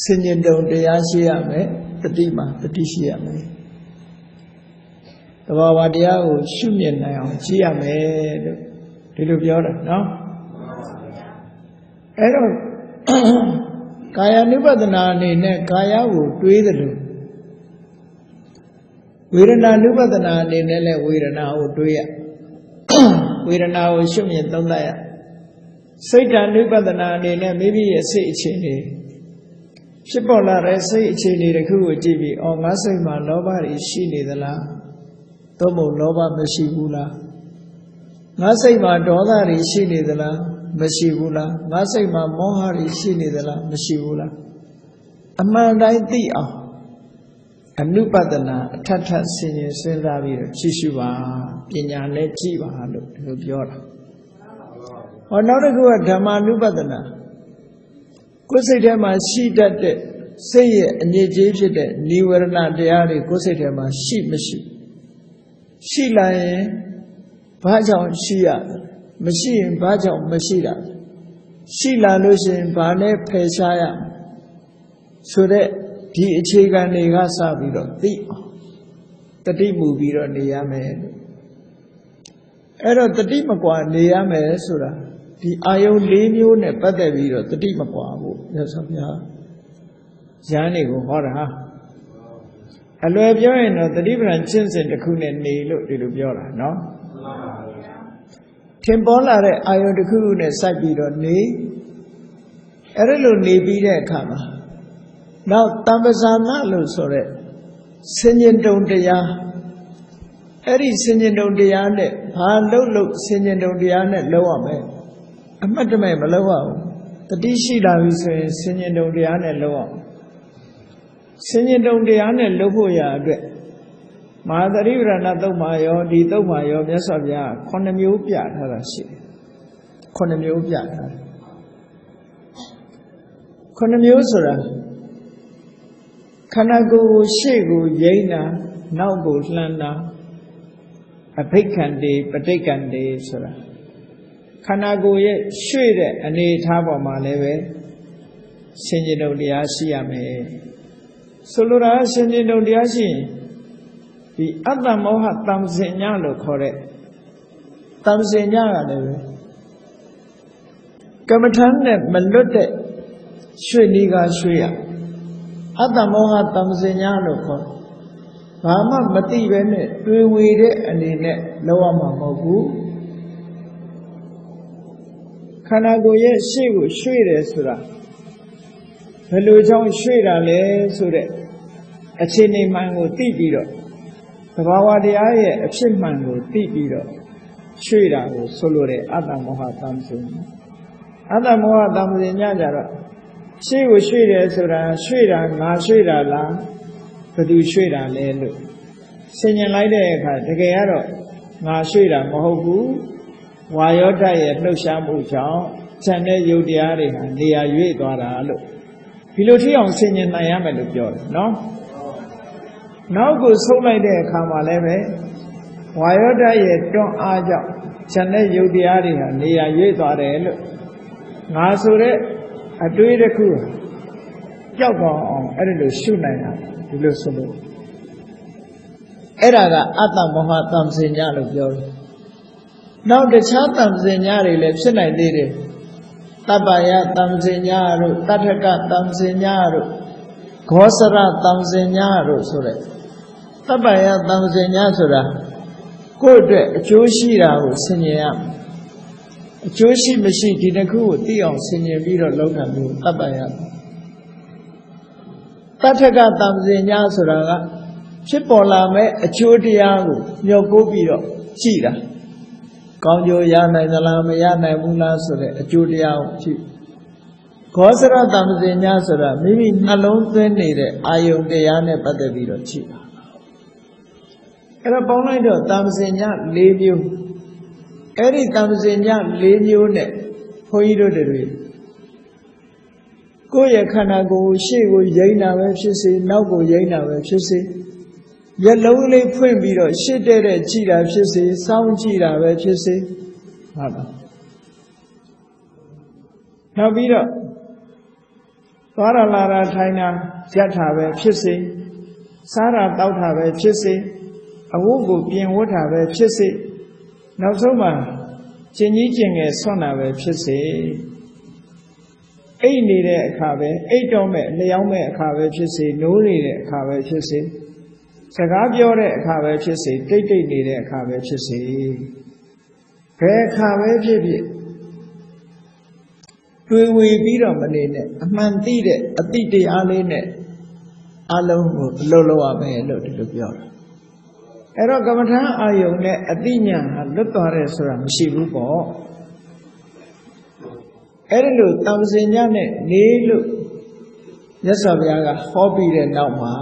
စဉ္ညတုံတရားရှိရမယ်တတိမှာတတိရှိရမယ်သဘာဝတရားကိုရှုမြင်နိုင်အောင်ကြည့်ရမယ်လို့ဒီလိုပြောတာနော်အဲ့တော့ကာယ ानु ပဒနာအနေနဲ့ကာယကိုတွေးတယ်လို့ဝေဒနာ ानु ပဒနာအနေနဲ့လည်းဝေဒနာကိုတွေးရဝေဒနာကိုရှုမြင်သုံးသပ်ရစိတ်ဓာတ် ानु ပဒနာအနေနဲ့မိမိရဲ့စိတ်အခြေအနေဖြစ်ပေါ်လာတဲ့စိတ်အခြေအနေတစ်ခုကိုကြည့်ပြီးအော်ငါစိတ်မှာလောဘတွေရှိနေသလားသို့မဟုတ်လောဘမရှိဘူးလားငါစိတ်မှာဒေါသတွေရှိနေသလားမရှိဘူးလားငါစိတ်မှာမောဟတွေရှိနေသလားမရှိဘူးလားအမှန်တိုင်းသိအောင်အနုပဒနာအထထဆင်ခြင်စဉ်းစားပြီးတော့ကြည့်ရှုပါပညာနဲ့ကြည့်ပါလို့ဒီလိုပြောတာဟောနောက်တစ်ခုကဓမ္မာနုပဒနာကိုယ်စိတ်ထဲမှာရှိတတ်တဲ့စိတ်ရဲ့အငြိကြီးဖြစ်တဲ့နိဝရဏတရားတွေကိုယ်စိတ်ထဲမှာရှိမရှိရှိလာရင်ဘာကြောင့်ရှိရမရှိရင်ဘာကြောင့်မရှိတာရှိလာလို့ရှိရင်ဘာနဲ့ဖယ်ရှားရဆိုတဲ့ဒီအခြေခံတွေကစပြီးတော့သိအောင်တတိမူပြီးတော့နေရမယ်အဲ့တော့တတိမကွာနေရမယ်ဆိုတာဒီအာယုံ၄မျိုးနဲ့ပတ်သက်ပြီးတော့တတိမကွာဘူးမြတ်စွာဘုရားဉာဏ်တွေကိုဟောတာအလွယ်ပြောရင်တော့တတိပ္ပံကျင့်စဉ်တစ်ခုနဲ့နေလို့ဒီလိုပြောတာနော်ထင်ပေါ်လာတဲ့အာယုံတစ်ခုခုနဲ့စိုက်ပြီးတော့နေအဲ့ဒါလိုနေပြီးတဲ့အခါမှာနောက်တမ္ပဇာနာလို့ဆိုတဲ့စဉ္ညတုံတရားအဲ့ဒီစဉ္ညတုံတရားနဲ့ဘာလို့စဉ္ညတုံတရားနဲ့လောက်ရမယ်အမှတ်တမဲ့မလောက်ရဘူးတတိရှိလာပြီဆိုရင်စဉ္ညတုံတရားနဲ့လောက်အောင်စဉ္ညတုံတရားနဲ့လောက်ဖို့ရအတွက်မဟာသရိပ္ပဏသုတ်မှာရောဒီသုတ်မှာရောမြတ်စွာဘုရား9မျိုးပြထားတာရှိတယ်9မျိုးပြထားတယ်9မျိုးဆိုတာခန္ဓာကိုယ်ကိုရှေ့ကိုယိမ်းတာနောက်ကိုလှမ်းတာအဘိက္ခန္တိပဋိက္ခန္တိဆိုတာခန္ဓာကိုယ်ရဲ့ရွှေ့တဲ့အနေအထားပေါ်မှာလည်းပဲစဉ္ညတုံတရားရှိရမယ်ဆိုလိုတာစဉ္ညတုံတရားရှိရင်ဒီအတ္တမောဟတမ္ပစဉ္ညလို့ခေါ်တဲ့တမ္ပစဉ္ညကလည်းပဲကမ္မထမ်းနဲ့မလွတ်တဲ့ရွှေနည်းကရွှေရအတ္တမောဟတမ္ပစဉ္ညလို့ခေါ်ဘာမှမသိပဲနဲ့တွေးဝေတဲ့အနေနဲ့လောက်ရမှာမဟုတ်ဘူးခန္ဓာကိုယ်ရဲ့ရှေ့ကိုရွှေ့တယ်ဆိုတာဘယ်လိုကြောင့်ရွှေ့တာလဲဆိုတဲ့အခြေအနေမှန်ကိုသိပြီးတော့သဘာဝတရားရဲ့အဖြစ်မှန်ကိုသိပြီးတော့ရွှေ့တာကိုဆိုလိုတဲ့အတ္တမောဟတမ္ပစဉ္ညအတ္တမောဟတမ္ပစဉ္ညကြတော့ရှေ့ကိုရွှေ့တယ်ဆိုတာရွှေ့တာငါရွှေ့တာလားဘယ်သူရွှေ့တာလဲလို့ဆင်ញင်လိုက်တဲ့အခါတကယ်ကတော့ငါရွှေ့တာမဟုတ်ဘူးဝါယောဓာတ်ရဲ့လှုပ်ရှားမှုကြောင့်ဉာဏ်နဲ့ယုတ်တရားတွေဟာနေရာရွေ့သွားတာလို့ ဒီလိုထိအောင်ဆင်ញင်နိုင်ရမယ်လို့ပြောတယ်နော်နောက်ကိုဆုပ်လိုက်တဲ့အခါမှာလည်းပဲဝါယောဓာတ်ရဲ့တွန်းအားကြောင့်ခြံတဲ့ယုတ်တရားတွေဟာနေရာရွေ့သွားတယ်လို့ငါဆိုတဲ့အတွေးတစ်ခုကြောက်သွားအောင်အဲ့ဒီလိုရှုနိုင်တာဒီလိုဆိုလို့အဲ့ဒါကအတ္တမောဟတံစင်ညလို့ပြောတယ်နောက်တခြားတံစင်ညတွေလည်းဖြစ်နိုင်သေးတယ်တပ္ပယတံစင်ညတို့တထကတံစင်ညတို့ဂောစရတံစင်ညတို့ဆိုတဲ့တပ္ပယတံစင်ညဆိုတာကိုယ့်အတွက်အကျိုးရှိတာကိုဆင်ញင်ရမယ်အကျိုးရှိမရှိဒီတစ်ခုကိုသိအောင်ဆင်ញင်ပြီးတော့လုပ်တာမျိုးတပ္ပယတထကတံစင်ညဆိုတာကဖြစ်ပေါ်လာမဲ့အကျိုးတရားကိုမျှော်ကိုးပြီးတော့ကြည်တာကောင်းကျိုးရနိုင်သလားမရနိုင်ဘူးလားဆိုတဲ့အကျိုးတရားကိုကြည့်ဂောစရတံစင်ညဆိုတာမိမိနှလုံးသွင်းနေတဲ့အာယုန်တရားနဲ့ပတ်သက်ပြီးတော့ကြည့်တာအဲ့တော့ပေါင်းလိုက်တော့တံစင်ည၄မျိုးအဲ့ဒီတံစင်ည၄မျိုးနဲ့ဘုန်းကြီးတို့တွေကိုယ့်ရဲ့ခန္ဓာကိုယ်ရှေ့ကိုယိမ်းတာပဲဖြစ်စေနောက်ကိုယိမ်းတာပဲဖြစ်စေမျက်လုံးလေးဖွင့်ပြီးတော့ရှစ်တဲ့ကြည်တာဖြစ်စေစောင်းကြည့်တာပဲဖြစ်စေဟုတ်ပါနောက်ပြီးတော့သွားရလာတာထိုင်တာရက်တာပဲဖြစ်စေစားတာတောက်တာပဲဖြစ်စေအဝတ်ကိုပြင်ဝတ်တာပဲဖြစ်စေနောက်ဆုံးမှာကျင်ကြီးကျင်ငယ်ဆွမ်းတာပဲဖြစ်စေအိတ်နေတဲ့အခါပဲအိတ်တော့မဲ့လျောင်းမဲ့အခါပဲဖြစ်စေနိုးနေတဲ့အခါပဲဖြစ်စေစကားပြောတဲ့အခါပဲဖြစ်စေတိတ်တိတ်နေတဲ့အခါပဲဖြစ်စေဘယ်အခါပဲဖြစ်ဖြစ်တွေးဝေပြီးတော့မနေနဲ့အမှန်သိတဲ့အတိတရားလေးနဲ့အလုံးကိုအလုပ်လုပ်ရမယ်လို့ဒီလိုပြောတာအဲ့တော့ကမ္မထာအာယုန်နဲ့အတိညာဟာလွတ်သွားတယ်ဆိုတာမရှိဘူးပေါ့အဲ့ဒီလိုတံစင်ညနဲ့နေလို့မြတ်စွာဘုရားကဟောပြီးတဲ့နောက်မှာ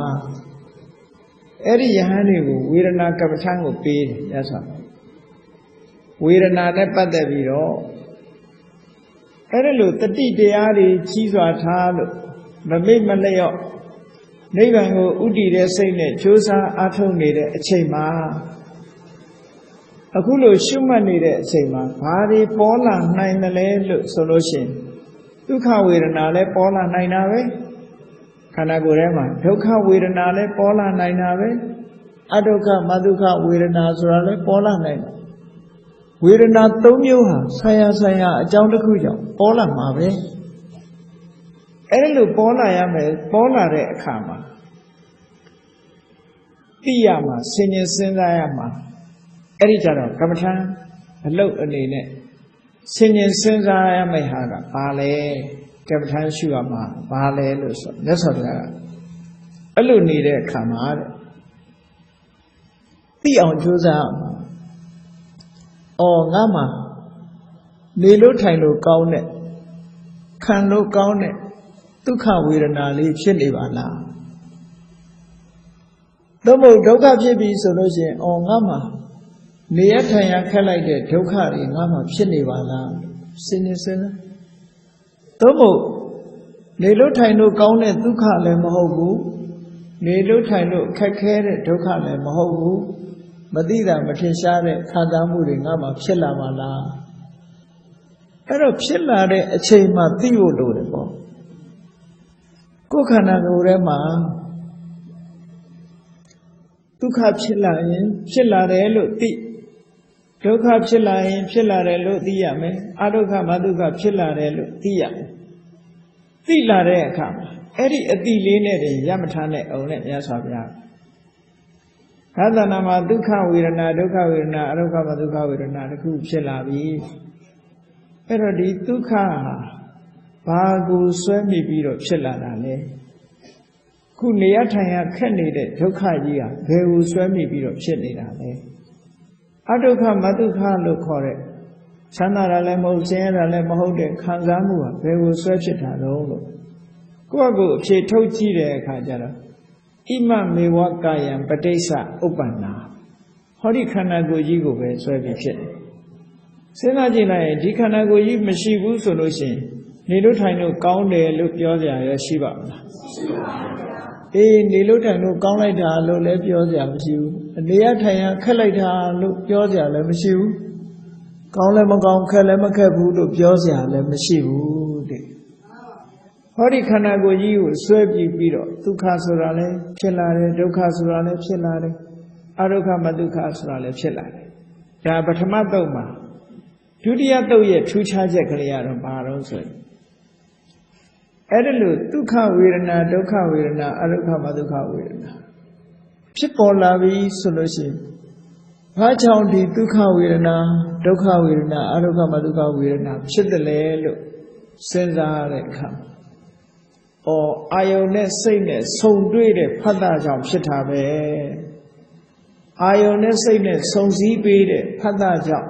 အဲ့ဒီယဟန်တွေကိုဝေဒနာကမ္မထာကိုပေးတယ်မြတ်စွာဘုရားဝေဒနာနဲ့ပတ်သက်ပြီးတော့အဲ့ဒီလိုတတိတရားတွေကြီးစွာထားလို့မမေ့မလျော့နိဗ္ဗာန်ကိုဥတည်တဲ့စိတ်နဲ့ကြိုးစားအားထုတ်နေတဲ့အချိန်မှာအခုလိုရှုမှတ်နေတဲ့အချိန်မှာဘာတွေပေါ်လာနိုင်တယ်လဲလို့ဆိုလို့ရှိရင်ဒုက္ခဝေဒနာလည်းပေါ်လာနိုင်တာပဲခန္ဓာကိုယ်ထဲမှာဒုက္ခဝေဒနာလည်းပေါ်လာနိုင်တာပဲအဒုက္ခမဒုက္ခဝေဒနာဆိုတာလည်းပေါ်လာနိုင်တယ်ဝေဒနာ၃မျိုးဟာဆိုင်ရာအကြောင်းတစ်ခုကြောင့်ပေါ်လာမှာပဲအဲ့လိုပေါ်လာရမယ်ပေါ်လာတဲ့အခါမှာသိရမှာဆင်ញင်စဉ်းစားရမှာအဲ့ဒီကြတော့ကမ္မထာအလုတ်အနေနဲ့ဆင်ញင်စဉ်းစားရမယ့်ဟာကဘာလဲကမ္မထာရှုရမှာဘာလဲလို့ဆိုမြတ်စွာဘုရားကအဲ့လိုနေတဲ့အခါမှာတဲ့သိအောင်ကြိုးစားရမှာအော်ငါမှာနေလို့ထိုင်လို့ကောင်းတဲ့ခံလို့ကောင်းတဲ့ဒုက္ခဝေဒနာလေးဖြစ်နေပါလားသို့မဟုတ်ဒုက္ခဖြစ်ပြီဆိုလို့ရှိရင်အော်ငါမှာနေရထိုင်ရခက်လိုက်တဲ့ဒုက္ခတွေငါမှာဖြစ်နေပါလားစဉ်းနေစမ်းသို့မဟုတ်နေလို့ထိုင်လို့ကောင်းတဲ့ဒုက္ခလည်းမဟုတ်ဘူးနေလို့ထိုင်လို့ခက်ခဲတဲ့ဒုက္ခလည်းမဟုတ်ဘူးမသိတာမထင်ရှားတဲ့ခံစားမှုတွေငါမှာဖြစ်လာပါလားအဲ့တော့ဖြစ်လာတဲ့အချိန်မှသိဖို့လိုတယ်ပေါ့ကိုယ်ခန္ဓာကိုယ်ထဲမှာဒုက္ခဖြစ်လာရင်ဖြစ်လာတယ်လို့သိဒုက္ခဖြစ်လာရင်ဖြစ်လာတယ်လို့သိရမယ်အဒုက္ခမဒုက္ခဖြစ်လာတယ်လို့သိရမယ်သိလာတဲ့အခါမှာအဲ့ဒီအတိလေးနဲ့တည်းရမထားနဲ့အောင်နဲ့မြတ်စွာဘုရားခန္ဓာနာမှာဒုက္ခဝေဒနာဒုက္ခဝေဒနာအဒုက္ခမဒုက္ခဝေဒနာတစ်ခုဖြစ်လာပြီအဲ့တော့ဒီဒုက္ခဟာဘာကိုဆွဲမိပြီးတော့ဖြစ်လာတာလဲခုနေရထိုင်ရခက်နေတဲ့ဒုက္ခကြီးဟာဘယ်ကိုဆွဲမိပြီးတော့ဖြစ်နေတာလဲအဒုက္ခမဒုက္ခလို့ခေါ်တဲ့ချမ်းသာတာလည်းမဟုတ်ဆင်းရဲတာလည်းမဟုတ်တဲ့ခံစားမှုဟာဘယ်ကိုဆွဲဖြစ်တာလဲလို့ကိုယ့်အကိုအဖြေထုတ်ကြည့်တဲ့အခါကျတော့ဣမမေဝကာယံပဋိစ္စဥပ္ပန္နာဟောဒီခန္ဓာကိုယ်ကြီးကိုပဲဆွဲပြီးဖြစ်တယ်စဉ်းစားကြည့်လိုက်ရင်ဒီခန္ဓာကိုယ်ကြီးမရှိဘူးဆိုလို့ရှိရင် နေလို့ထိုင်လို့ကောင်းတယ်လို့ပြောကြရရှိပါမလားရှိပါဘူးနေလို့ထိုင်လို့ကောင်းလိုက်တာလို့လည်းပြောကြမရှိဘူးအနေရထိုင်ရခက်လိုက်တာလို့ပြောကြလည်းမရှိဘူးကောင်းလည်းမကောင်းခက်လည်းမခက်ဘူးလို့ပြောကြလည်းမရှိဘူးတဲ့ဟောဒီခန္ဓာကိုယ်ကြီးကိုဆွဲပြီးတော့ဒုက္ခဆိုတာလည်းဖြစ်လာတယ်ဒုက္ခဆိုတာလည်းဖြစ်လာတယ်အဒုက္ခမဒုက္ခဆိုတာလည်းဖြစ်လာတယ်ဒါပထမသုတ်မှာဒုတိယသုတ်ရဲ့ထူးခြားချက်ကလေးကတော့ဘာလို့ဆိုရင်အဲ့ဒါလို့ဒုက္ခဝေဒနာဒုက္ခဝေဒနာအဒုက္ခမဒုက္ခဝေဒနာဖြစ်ပေါ်လာပြီဆိုလို့ရှိရင်ဘာကြောင့်ဒီဒုက္ခဝေဒနာဒုက္ခဝေဒနာအဒုက္ခမဒုက္ခဝေဒနာဖြစ်တယ်လဲလို့စဉ်းစားတဲ့အခါအာယုန်နဲ့စိတ်နဲ့ဆုံတွေ့တဲ့ဖတ်တာကြောင့်ဖြစ်တာပဲအာယုန်နဲ့စိတ်နဲ့ဆုံစည်းပေးတဲ့ဖတ်တာကြောင့်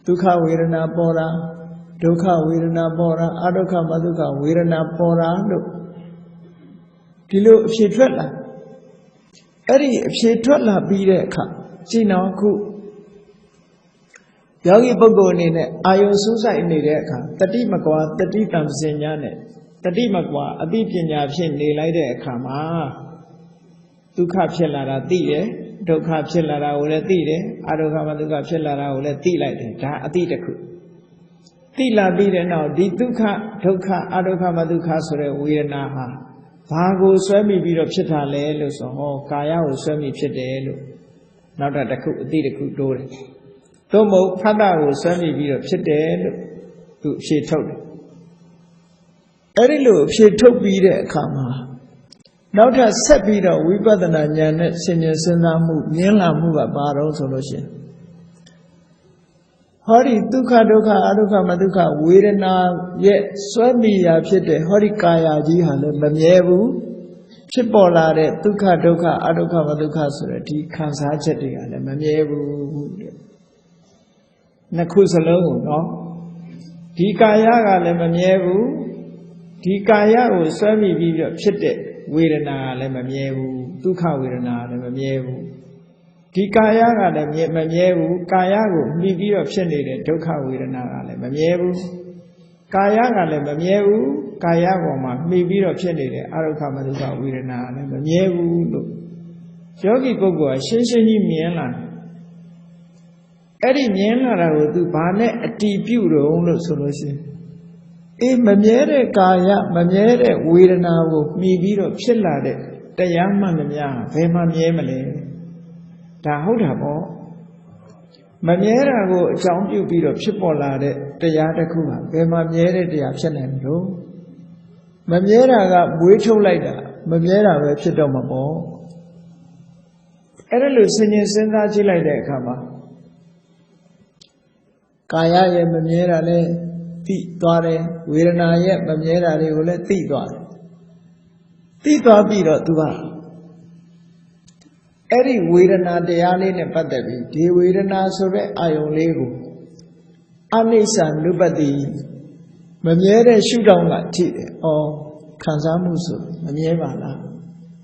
ဒုက္ခဝေဒနာပေါ်တာဒုက္ခဝေဒနာပေါ်တာအဒုက္ခမဒုက္ခဝေဒနာပေါ်တာလို့ဒီလိုအဖြေထွက်လာအဲ့ဒီအဖြေထွက်လာပြီးတဲ့အခါကြည့်နော်ခုယောဂီပုဂ္ဂိုလ်အနေနဲ့အာယုံစူးစိုက်နေတဲ့အခါတတိမကွာတတိတံပစဉ္ညာနဲ့တတိမကွာအသိပညာဖြင့်နေလိုက်တဲ့အခါမှာဒုက္ခဖြစ်လာတာသိတယ်ဒုက္ခဖြစ်လာတာကိုလည်းသိတယ်အဒုက္ခမဒုက္ခဖြစ်လာတာကိုလည်းသိလိုက်တယ်ဒါအသိတစ်ခုသိလာပြီးတဲ့နောက်ဒီဒုက္ခဒုက္ခအဒုက္ခမဒုက္ခဆိုတဲ့ဝေဒနာဟာဘာကိုဆွဲမိပြီးတော့ဖြစ်တာလဲလို့ဆိုဟောကာယကိုဆွဲမိဖြစ်တယ်လို့နောက်တစ်ခုအသိတစ်ခုတိုးတယ်သို့မဟုတ်ဖတ်တာကိုဆွဲမိပြီးတော့ဖြစ်တယ်လို့သူအဖြေထုတ်တယ်အဲ့ဒီလိုအဖြေထုတ်ပြီးတဲ့အခါမှာနောက်ထပ်ဆက်ပြီးတော့ဝိပဿနာဉာဏ်နဲ့ဆင်ញင်စဉ်းစားမှုမြင်လာမှုကဘာတော့ဆိုလို့ရှိရင်ဟောဒီဒုက္ခဒုက္ခအဒုက္ခမဒုက္ခဝေဒနာရဲ့စွဲမိရာဖြစ်တဲ့ဟောဒီကာယကြီးဟာလည်းမမြဲဘူးဖြစ်ပေါ်လာတဲ့ဒုက္ခဒုက္ခအဒုက္ခမဒုက္ခဆိုတဲ့ဒီခံစားချက်တွေကလည်းမမြဲဘူးတဲ့နှစ်ခုစလုံးကိုနော်ဒီကာယကလည်းမမြဲဘူးဒီကာယကိုစွဲမိပြီးတော့ဖြစ်တဲ့ဝေဒနာကလည်းမမြဲဘူးဒုက္ခဝေဒနာကလည်းမမြဲဘူးဒီကာယကလည်းမမြဲဘူးကာယကိုမှီပြီးတော့ဖြစ်နေတဲ့ဒုက္ခဝေဒနာကလည်းမမြဲဘူးကာယကလည်းမမြဲဘူးကာယပေါ်မှာမှီပြီးတော့ဖြစ်နေတဲ့အဒုက္ခမဒုက္ခဝေဒနာကလည်းမမြဲဘူးလို့ယောဂီပုဂ္ဂိုလ်ကရှင်းရှင်းကြီးမြင်လာအဲ့ဒီမြင်လာတာကိုသူဘာနဲ့အတည်ပြုတော့လို့ဆိုလို့ရှိရင်မမြဲတဲ့ကာယမမြဲတဲ့ဝေဒနာကိုမှီပြီးတော့ဖြစ်လာတဲ့တရားမှန်သမျှဘယ်မှမြဲမလဲဒါဟုတ်တာပေါ့မမြဲတာကိုအကြောင်းပြုပြီးတော့ဖြစ်ပေါ်လာတဲ့တရားတစ်ခုဟာဘယ်မှမြဲတဲ့တရားဖြစ်နိုင်လို့မမြဲတာကမွေးထုတ်လိုက်တာမမြဲတာပဲဖြစ်တော့မှာပေါ့အဲ့ဒါလို့စဉ်းကျင်စဉ်းစားကြည့်လိုက်တဲ့အခါမှာကာယရဲ့မမြဲတာလည်းသိသွားတယ်ဝေဒနာရဲ့မမြဲတာတွေကိုလည်းသိသွားတယ်သိသွားပြီးတော့သူကအဲ့ဒီဝေဒနာတရားလေးနဲ့ပတ်သက်ပြီးဒီဝေဒနာဆိုတဲ့အာယုံလေးကိုအနိစ္စနုပတ္တိမမြဲတဲ့ရှုထောင့်ကထိတယ်။အော်ခံစားမှုဆိုမမြဲပါလား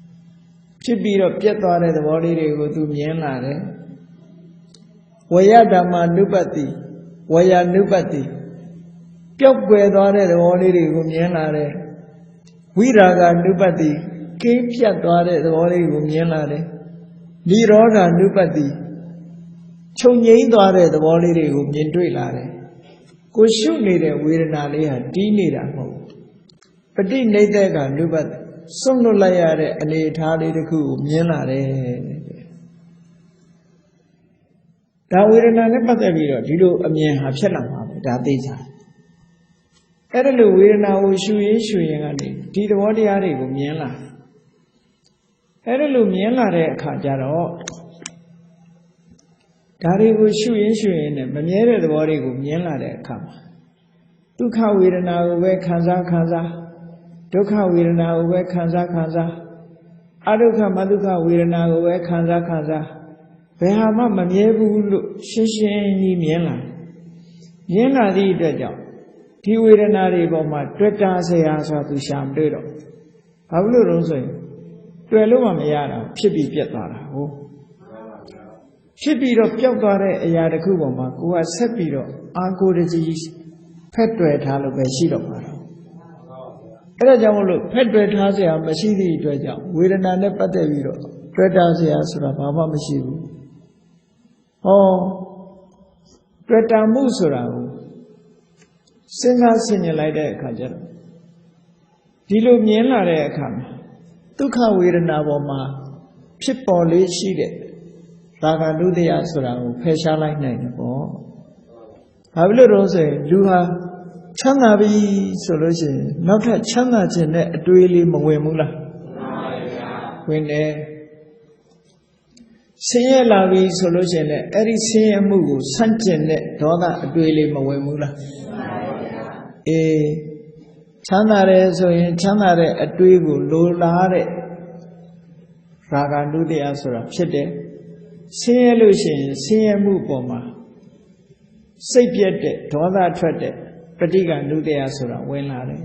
။ဖြစ်ပြီးတော့ပြတ်သွားတဲ့သဘောလေးတွေကိုသူမြင်လာတယ်။ဝေယဓမ္မနုပတ္တိဝေယနုပတ္တိပျောက်ကွယ်သွားတဲ့သဘောလေးတွေကိုမြင်လာတယ်။ဝိရာဂနုပတ္တိကင်းပြတ်သွားတဲ့သဘောလေးကိုမြင်လာတယ်။နိရောဓနုပတ္တိချုပ်ငြိမ်းသွားတဲ့သဘောလေးတွေကိုမြင်တွေ့လာတယ်ကိုရှုနေတဲ့ဝေဒနာလေးဟာတီးနေတာမဟုတ်ပဋိနိဒကနုပတ္တိစွန့်လွတ်လိုက်ရတဲ့အနေအထားလေးတစ်ခုကိုမြင်လာတယ်ဒါဝေဒနာနဲ့ပတ်သက်ပြီးတော့ဒီလိုအမြင်ဟာဖြစ်လာမှာပဲဒါသိကြအဲ့ဒါလိုဝေဒနာကိုရှုရင်ကနေဒီသဘောတရားတွေကိုမြင်လာအဲ့ဒါလိုမြင်လာတဲ့အခါကျတော့ဒါတွေကိုရှုရင်နဲ့မမြဲတဲ့သဘောတွေကိုမြင်လာတဲ့အခါမှာဒုက္ခဝေဒနာကိုပဲခံစားဒုက္ခဝေဒနာကိုပဲခံစားအဒုက္ခမဒုက္ခဝေဒနာကိုပဲခံစားဘယ်ဟာမှမမြဲဘူးလို့ရှင်းကြီးမြင်လာသည့်အတွက်ကြောင့်ဒီဝေဒနာတွေပေါ်မှာတွေ့တာဆရာဆိုတာသူရှာမတွေ့တော့ဘာလို့လို့ဆိုရင်တွေ့လို့မှမရတာဖြစ်ပြီးပြတ်သွားတာဟုတ်ဖြစ်ပြီးတော့ပျောက်သွားတဲ့အရာတစ်ခုပေါ်မှာကိုကဆက်ပြီးတော့အာကိုတကြီး Fedre Talo Beshido. Edajamulo, Fedre Tasia, Mashidi Dredja, Widana Nepateviro, Dredasia Sura, Mama Mashibu. Oh, Dreta Musura, Singa Senior like that, Kajara. Dilo Miela de Kam, Tuka Widana Woma, Pipoli Shide, Raga Ludia Sura, Pesha like Night. Hablo Rose, Luha. Chanabi solution, not a chana genet duly mawemula. When a say lavi solution, every say a move, Sanchenet, Dona duly mawemula. A chanare so in chanare a duibu, lulare Ragandu de Asura, Chede, say illusion, say a move bomber. Say yet, Dona treaded. Pratiga Nudea Sura, Wenare.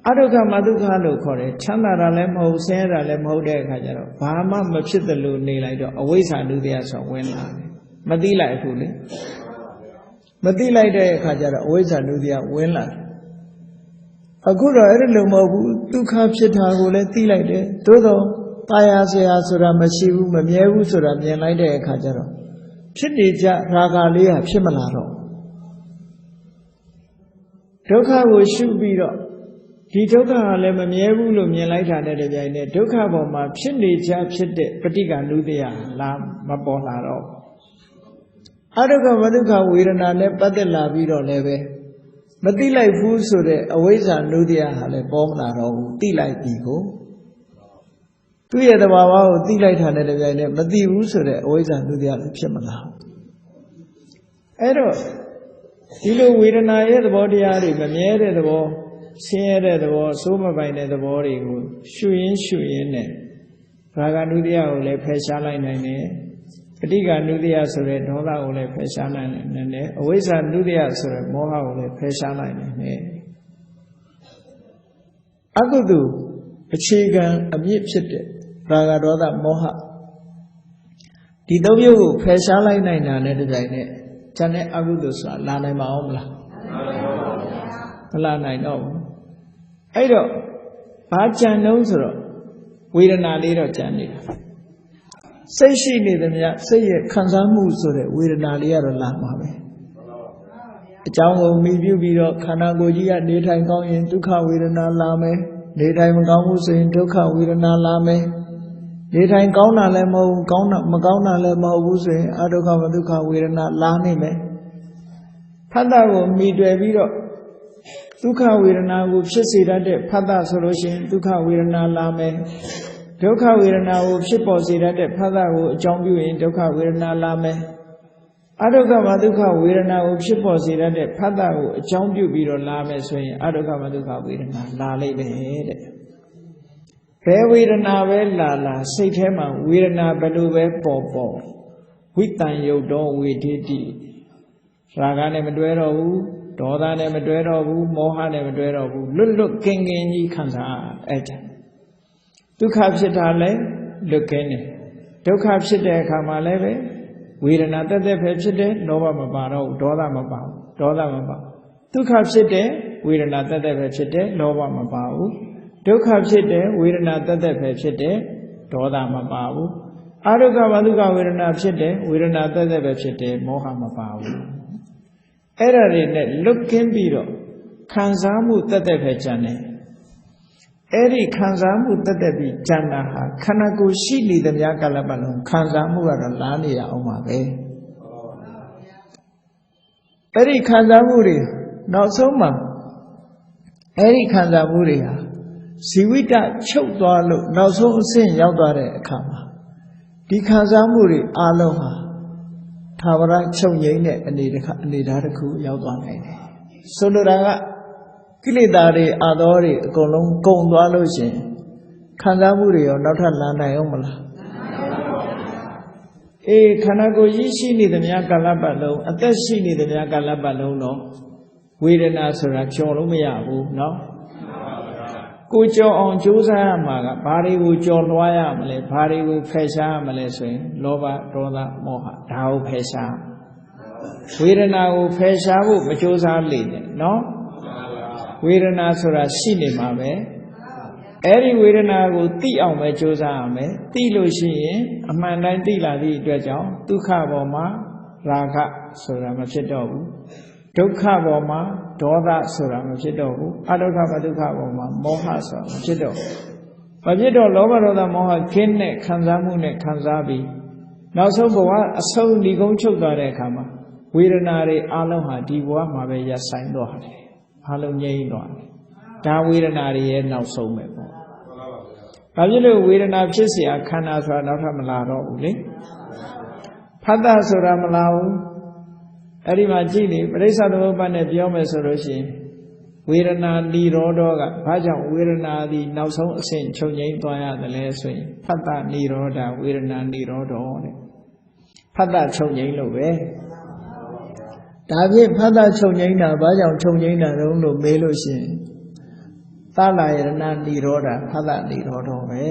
Aduka Maduka Lukore, Chandara Lemo, Sera Lemo de Kajaro, Bahama Machitalu Nila, always I do the answer Wenare. Madila Fuli Madila de Kajara, always I do the Wenare. A good Erelumo, two cups at Hagule, Tila de Todo, Payasea Sura Mashivu, Mamievu Sura, Miela de Kajaro. Chidija Ragalia Shimalaro. Doka will shoot beat up. He took a lemon yellow, like that. Doka Boma, Chindi Jab Chide, Patika Ludia, Lam, Mapolaro. Adoka Maduka, Wirana, Nepatella Vido Leve. Matila Fusure, Aweza Ludia, Hale Bomlaro, Tila Pico. 2 years the Wawa, Tila Hanele, Mati Usure, Aweza Ludia, Chemala. Edo. Tilo Widana, the body are in the war, Sierra the war, Soma by the body, Shuin, Raganudia ole Peshala in a Pediga Nudia Sore, Dola ole Peshala in a always a Nudia Sore, Moha ole Peshala in a Agudu, a chigan, a meat shit, Ragadoda Moha. Didobu Peshala in a Chane Agudusla, Lana Maomla. Lana no. Edo, Bajan knows her. We don't know little Chani. Say she need them yet, say it, Kansamu so that we don't know the other Lama. A town will meet you be up, Kanagoji at daytime going in Tuka, we don't know Lame. Daytime Gamus in Tuka, we don't know Lame. Daytime Gauna Lemo, Gauna, Magauna Lemo, Wuse, Adoka Maduka, we are not Lanime. Pada will meet a video. Tuka, we are now with Shisi, Pada solution, Tuka, we are not Lame. Doka, we are now with Shiposi, Pada will jump you in Doka, we are not Lame. Adoka Maduka, we are now with Shiposi, Pada will jump you below Lame, swing, Adoka Maduka, we are not Lale. Vedana Vella, Satema, Virana Baluve Popo, Witan Yodo, we did Ragane Medwero, Dodane Medwero, Mohane Medwero, look king in ye cansa, et. Do capsitale, look in. Do capsite Kamaleve, Virana de Pepside, Nova Mabaro, Doda Mabao, Doda Mabao. Do capsite, Virana de Pepside, Nova Mabao. Doka Pite, Virana Tata Pepsite, Doda Mababu. Aruka Maduka Virana Pite, Virana Tata Pepsite, Mohama Babu. Error look can be Kansamu Tata Pechane. Eri Kansamu Tata Pichana, Kanaku Shili the Yakalabalum, Kansamu are Lania Omabe. Eri Kansamuri, not so much. Eri Kansamuria. Siwita Chokdalo, now so saying Yadare Kama. The Kansamuri Aloha Tavara Choyene and Nidaraku Yadane. Soluraga Kilidari Adori Golong Gondwalosin Kansamuri or not a Lana Omala. A Kanago Yishi need the Yakalabalo, and then she need the Yakalabalo, no. We didn't answer a Cholomiabu, no. Kujo on Jusa Maga, Pari would John Wayamale, Pari would Pesha Malay, Lova, Roda, Moha, Tau Pesha. ဝေဒနာကိုဖယ်ရှားဖို့မကြိုးစားလေနဲ့နော်ဝေဒနာဆိုတာရှိနေမှာပဲအဲ့ဒီဝေဒနာကိုသိအောင်ပဲကြိုးစားရမယ်သိလို့ရှိရင်အမှန်တိုင်းသိလာသည့်အတွက်ကြောင့်ဒုက္ခပေါ်မှာရာဂဆိုတာမဖြစ်တော့ဘူးဒုက္ခပေါ်မှာဒေါသဆိုတာမဖြစ်တော့ဘူးအဒုက္ခမဒုက္ခပေါ်မှာမောဟဆိုတာမဖြစ်တော့ဘူးမဖြစ်တော့လောဘဒေါသမောဟခင်းတဲ့ခံစားမှုနဲ့ခံစားပြီးနောက်ဆုံးဘဝအဆုံးဒီကုန်းချုပ်သွားတဲ့အခါမှာဝေဒနာတွေအလုံးဟာဒီဘဝမှာပဲရပ်ဆိုင်သွားတယ်အလုံးငြိမ်းသွားတယ်ဒါဝေဒနာတွေရဲ့နောက်ဆုံးပဲပေါ့ဘာဖြစ်လို့ဝေဒနာဖြစ်เสียခန္ဓာဆိုတာနောက်ထပ်မလာတော့ဘူးလေဖတ်တာဆိုတာမလာဘူးအဲ့ဒီမှာကြည့်နေပရိစ္ဆသမုပ္ပါဒ်နဲ့ပြောမယ်ဆိုလို့ရှိရင်ဝေဒနာនិရောဓကဘာကြောင့်ဝေဒနာသည်နောက်ဆုံးအဆင့်ချုပ်ငြိမ်းသွားရတယ်လဲဆိုရင်ဖတ်တာនិရောဓဝေဒနာនិရောဓတဲ့ဖတ်တာချုပ်ငြိမ်းလို့ပဲဒါဖြင့်ဖတ်တာချုပ်ငြိမ်းတာဘာကြောင့်ချုပ်ငြိမ်းတာတုံးလို့မေးလို့ရှိရင်သလယရဏនិရောဓဖတ်တာនិရောဓပဲ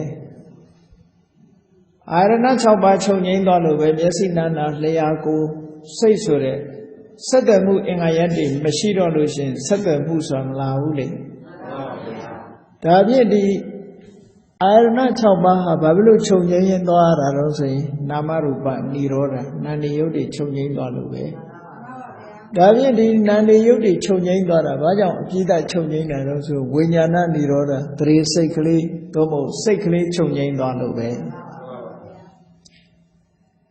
အာရဏ6ပါးချုပ်ငြိမ်းသွားလို့ပဲမျက်စိနာနာလျှာကိုစိတ်ဆိုတဲ့ဆက်သွယ်မှုအင်္ဂါရပ်တွေမရှိတော့လို့ရှင်ဆက်သွယ်မှုဆိုတာမလာဘူးလေဒါဖြင့်ဒီအာရဏ6ပါးဟာဘာဖြစ်လို့ချုပ်ငြိမ်းရင်သွားရတာတော့ဆိုရင်နာမရူပនិရောဓနာနေယုတ်တွေချုပ်ငြိမ်းသွားလို့ပဲဒါဖြင့်ဒီနာနေယုတ်တွေချုပ်ငြိမ်းသွားတာဘာကြောင့်အပြည့်အချုပ်ငြိမ်းတာတော့ဆိုဝိညာဏនិရောဓသရေစိတ်ကလေးသို့မဟုတ်စိတ်ကလေးချုပ်ငြိမ်းသွားလို့ပဲ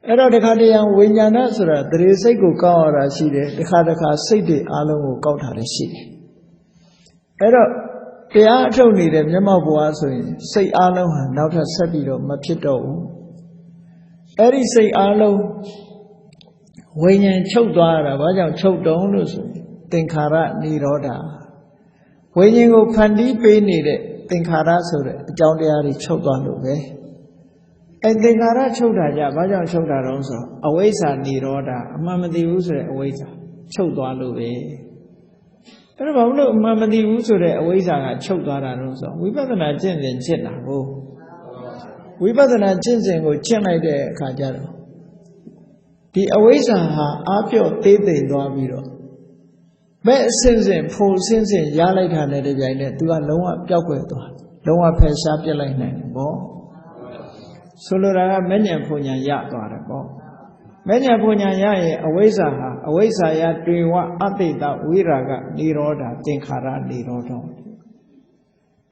အဲ့တော့တခါတရံဝိညာဏဆိုတာသရေစိတ်ကိုကောက်ရတာရှိတယ်တခါတခါစိတ်တွေအလုံးကိုကောက်ထားတယ်ရှိတယ်အဲ့တော့တရားအထုတ်နေတဲ့မျက်မှောက်ဘဝဆိုရင်စိတ်အလုံးဟာနောက်ထပ်ဆက်ပြီးတော့မဖြစ်တော့ဘူးအဲ့ဒီစိတ်အလုံးဝိညာဉ်ချုပ်သွားရတာဘာကြောင့်ချုပ်တုံးလို့ဆိုရင်သင်္ခါရនិရောဓဝိညာဉ်ကိုဖန်တီးပေးနေတဲ့သင်္ခါရဆိုတဲ့အကြောင်းတရားတွေချုပ်သွားလို့ပဲအဲ့သင်္ခါရချုပ်တာကြဘာကြောင့်ချုပ်တာတော့ဆိုအဝိဇ္ဇာនិရောဓအမှန်မသိဘူးဆိုတဲ့အဝိဇ္ဇာချုပ်သွားလို့ပဲအဲ့တော့ဘာလို့အမှန်မသိဘူးဆိုတဲ့အဝိဇ္ဇာကချုပ်သွားတာတော့ဆိုဝိပဿနာကျင့်စဉ်ကျင့်တာကိုဝိပဿနာကျင့်စဉ်ကိုကျင့်လိုက်တဲ့အခါကျတော့ဒီအဝိဇ္ဇာဟာအာပြော့သေးသိမ့်သွားပြီးတော့မဲ့အစဉ်စဉ်ဖို့အစဉ်စဉ်ရလိုက်တာနဲ့တပြိုင်နက်သူကလုံးဝပျောက်ကွယ်သွားလုံးဝဖယ်ရှားပြစ်လိုက်နိုင်တယ်ပေါ့ဆိုလိုတာကမဲ့ညာဖွညာရသွားတယ်ပေါ့မဲ့ညာဖွညာရရဲ့အဝိဇ္ဇာဟာအဝိဇ္ဇာယတွေဝအတိတဝိရာဂនិရောဓသင်္ခါရនិရောဓ